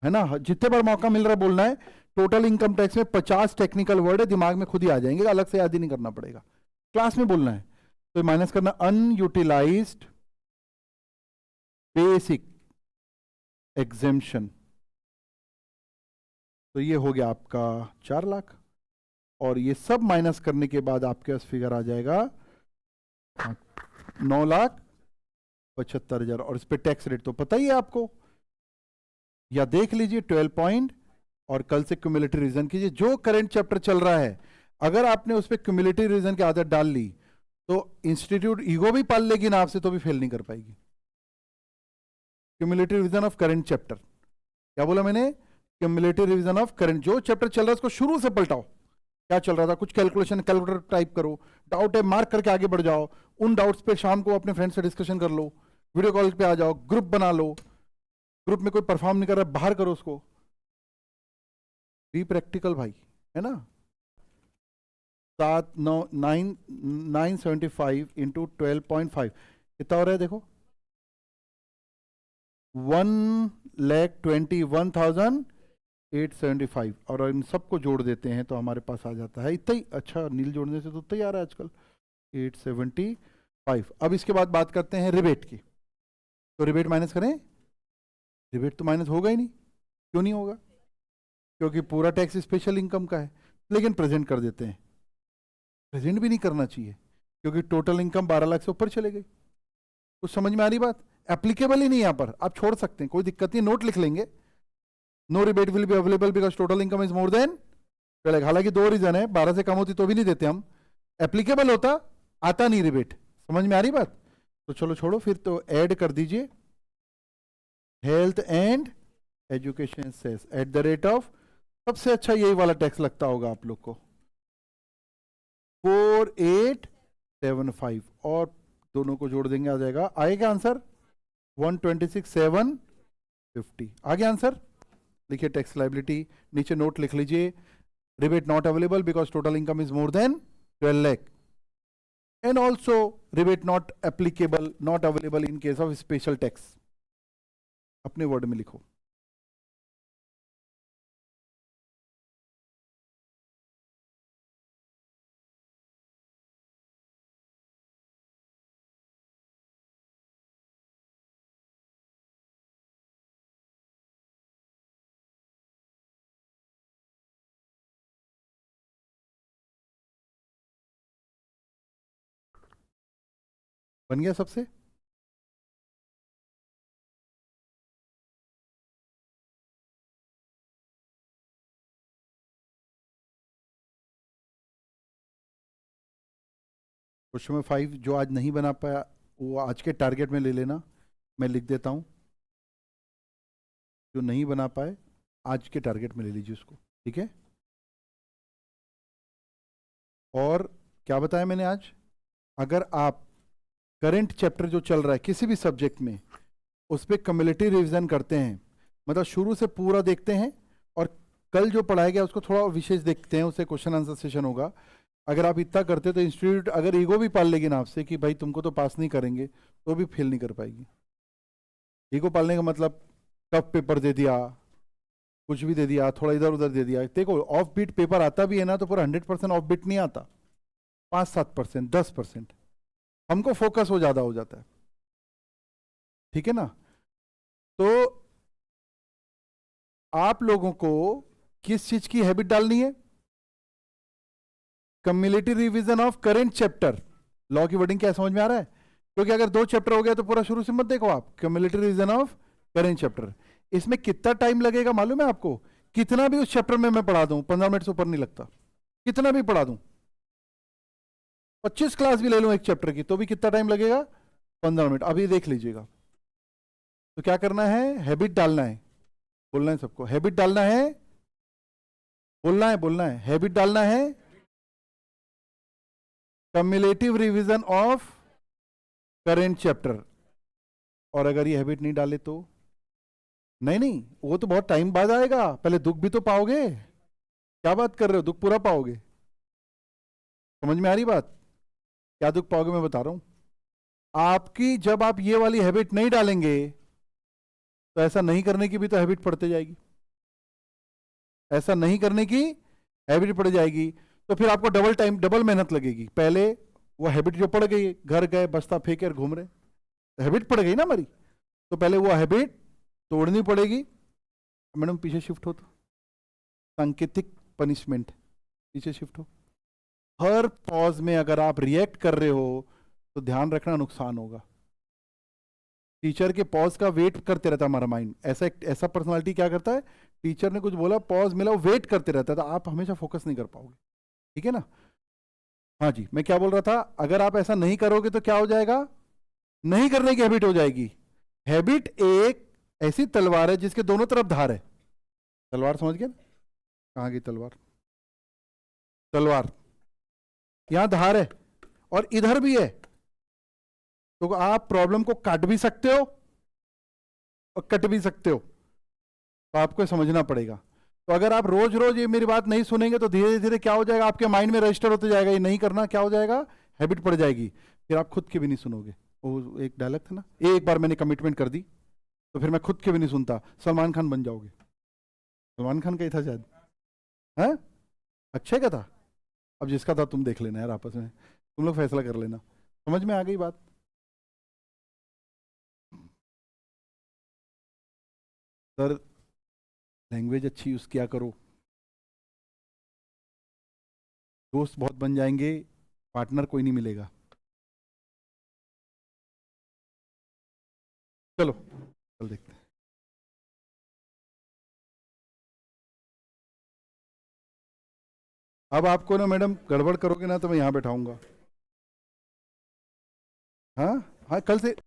है ना। जितने बार मौका मिल रहा है बोलना है। टोटल इनकम टैक्स में 50 टेक्निकल वर्ड है, दिमाग में खुद ही आ जाएंगे, अलग से याद ही नहीं करना पड़ेगा, क्लास में बोलना है। तो माइनस करना अनयूटिलाइज्ड बेसिक एग्जेम्पशन, तो ये हो गया आपका 4 लाख, और ये सब माइनस करने के बाद आपके पास फिगर आ जाएगा 9,75,000, और इस पे टैक्स रेट तो पता ही है आपको, या देख लीजिए 12 पॉइंट, और कल से क्यूमुलेटिव रिवीजन कीजिए। जो करंट चैप्टर चल रहा है अगर आपने उस पर क्यूमुलेटिव रिवीजन की आदत डाल ली तो इंस्टीट्यूट ईगो भी पाल लेगी ना आपसे, तो भी फेल नहीं कर पाएगी। Cumulative revision of current chapter, क्या बोला मैंने, क्यूमुलेटिव रिवीजन ऑफ करंट, जो चैप्टर चल रहा है उसको शुरू से पलटाओ, क्या चल रहा था, कुछ कैलकुलेशन कैलकुलेटर टाइप करो, डाउट है मार्क करके आगे बढ़ जाओ, उन डाउट्स पे शाम को अपने फ्रेंड से डिस्कशन कर लो, वीडियो कॉल पे आ जाओ, ग्रुप बना लो, ग्रुप में कोई परफॉर्म नहीं कर रहा बाहर करो उसको, बी प्रैक्टिकल भाई, है ना। 975 इंटू 12.5 कितना हो रहा है देखो, 1,21,875, और इन सबको जोड़ देते हैं तो हमारे पास आ जाता है इतना ही। अच्छा, नील जोड़ने से तो उतना ही आ रहा है आजकल, 875। अब इसके बाद बात करते हैं रिबेट की, तो रिबेट माइनस करें, रिबेट तो माइनस होगा ही नहीं, क्यों नहीं होगा? क्योंकि पूरा टैक्स स्पेशल इनकम का है, लेकिन प्रेजेंट कर देते हैं। प्रेजेंट भी नहीं करना चाहिए क्योंकि टोटल इनकम 12 लाख से ऊपर चले गई। कुछ समझ में आ रही बात? एप्लीकेबल ही नहीं यहाँ पर, आप छोड़ सकते हैं, कोई दिक्कत नहीं, नोट लिख लेंगे। No rebate will be available because total income is more than 12 lakh. हालांकि 2 रीजन है, 12 से कम होती तो भी नहीं देते हम। एप्लीकेबल होता, आता नहीं रिबेट। समझ में आ रही बात? तो चलो छोड़ो फिर, तो ऐड कर दीजिए health and education cess at the rate of, सबसे अच्छा यही वाला टैक्स लगता होगा आप लोग को, 4875, और दोनों को जोड़ देंगे, आ जाएगा, आएगा आंसर 126,750। आ गया आंसर? लिखिए टैक्स लाइबिलिटी, नीचे नोट लिख लीजिए, rebate not available because total income is more than 12 lakh, and also rebate not applicable, not available in case of special tax. अपने वर्ड में लिखो। बन गया सबसे? क्वेश्चन नंबर 5 जो आज नहीं बना पाया वो आज के टारगेट में ले लेना, मैं लिख देता हूं। जो नहीं बना पाए आज के टारगेट में ले लीजिए उसको, ठीक है? और क्या बताया मैंने आज? अगर आप करंट चैप्टर जो चल रहा है किसी भी सब्जेक्ट में, उस पर कम्युलेटिव रिवीजन करते हैं, मतलब शुरू से पूरा देखते हैं, और कल जो पढ़ाया गया उसको थोड़ा विशेष देखते हैं, उससे क्वेश्चन आंसर सेशन होगा। अगर आप इतना करते तो इंस्टीट्यूट अगर ईगो भी पाल लेगी ना आपसे कि भाई तुमको तो पास नहीं करेंगे, तो भी फेल नहीं कर पाएगी। ईगो पालने का मतलब टफ पेपर दे दिया, कुछ भी दे दिया, थोड़ा इधर उधर दे दिया। देखो ऑफ बीट पेपर आता भी है ना तो पूरा 100% ऑफ बीट नहीं आता, 5-7%, 10%। हमको फोकस हो ज्यादा हो जाता है, ठीक है ना? तो आप लोगों को किस चीज की हैबिट डालनी है? Cumulative revision of current chapter. Law की वर्डिंग क्या समझ में आ रहा है? क्योंकि अगर 2 चैप्टर हो गया तो पूरा शुरू से मत देखो आप, cumulative revision of current chapter. इसमें कितना टाइम लगेगा मालूम है आपको? कितना भी उस चैप्टर में मैं पढ़ा दूं 15 मिनट से ऊपर नहीं लगता, कितना भी पढ़ा दूं, 25 क्लास भी ले लूं एक चैप्टर की, तो भी कितना टाइम लगेगा? 15 मिनट। अभी देख लीजिएगा। तो क्या करना है? हैबिट डालना है, बोलना है सबको, हैबिट डालना है, बोलना है, हैबिट डालना है, cumulative revision of current chapter. और अगर ये हैबिट नहीं डाले तो नहीं, वो तो बहुत टाइम बाद आएगा, पहले दुख भी तो पाओगे। क्या बात कर रहे हो, दुख पूरा पाओगे? समझ में आ रही बात? क्या दुख पाओगे मैं बता रहा हूं आपकी। जब आप ये वाली हैबिट नहीं डालेंगे तो ऐसा नहीं करने की भी तो हैबिट पड़ते जाएगी, ऐसा नहीं करने की हैबिट पड़ जाएगी, तो फिर आपको डबल टाइम, डबल मेहनत लगेगी। पहले वो हैबिट जो पड़ गई, घर गए बस्ता फेंके और घूम रहे, तो हैबिट पड़ गई ना हमारी, तो पहले वो हैबिट तोड़नी पड़ेगी। मैडम पीछे शिफ्ट हो, तो सांकेतिक पनिशमेंट, पीछे शिफ्ट हो। हर पॉज में अगर आप रिएक्ट कर रहे हो तो ध्यान रखना नुकसान होगा। टीचर के पॉज का वेट करते रहता है हमारा माइंड। ऐसा पर्सनालिटी क्या करता है, टीचर ने कुछ बोला, पॉज मिला, वो वेट करते रहता है, तो आप हमेशा फोकस नहीं कर पाओगे, ठीक है ना? हाँ जी, मैं क्या बोल रहा था, अगर आप ऐसा नहीं करोगे तो क्या हो जाएगा? नहीं करने की हैबिट हो जाएगी। हैबिट एक ऐसी तलवार है जिसके दोनों तरफ धार है। तलवार समझ गए ना? कहाँ गई तलवार? तलवार यहां धार है और इधर भी है, तो आप प्रॉब्लम को काट भी सकते हो और कट भी सकते हो, तो आपको समझना पड़ेगा। तो अगर आप रोज रोज ये मेरी बात नहीं सुनेंगे तो धीरे धीरे क्या हो जाएगा, आपके माइंड में रजिस्टर होते जाएगा, ये नहीं करना, क्या हो जाएगा, हैबिट पड़ जाएगी, फिर आप खुद के भी नहीं सुनोगे। वो एक डायलॉग था ना, एक बार मैंने कमिटमेंट कर दी तो फिर मैं खुद के भी नहीं सुनता, सलमान खान बन जाओगे। सलमान खान का ही था शायद, है अक्षय का था, अब जिसका था तुम देख लेना यार, आपस में तुम लोग फैसला कर लेना। समझ में आ गई बात? सर लैंग्वेज अच्छी यूज़ किया करो, दोस्त बहुत बन जाएंगे, पार्टनर कोई नहीं मिलेगा। चलो कल देखते हैं। अब आपको ना मैडम गड़बड़ करोगे ना तो मैं यहाँ बैठाऊंगा। हाँ हाँ, कल से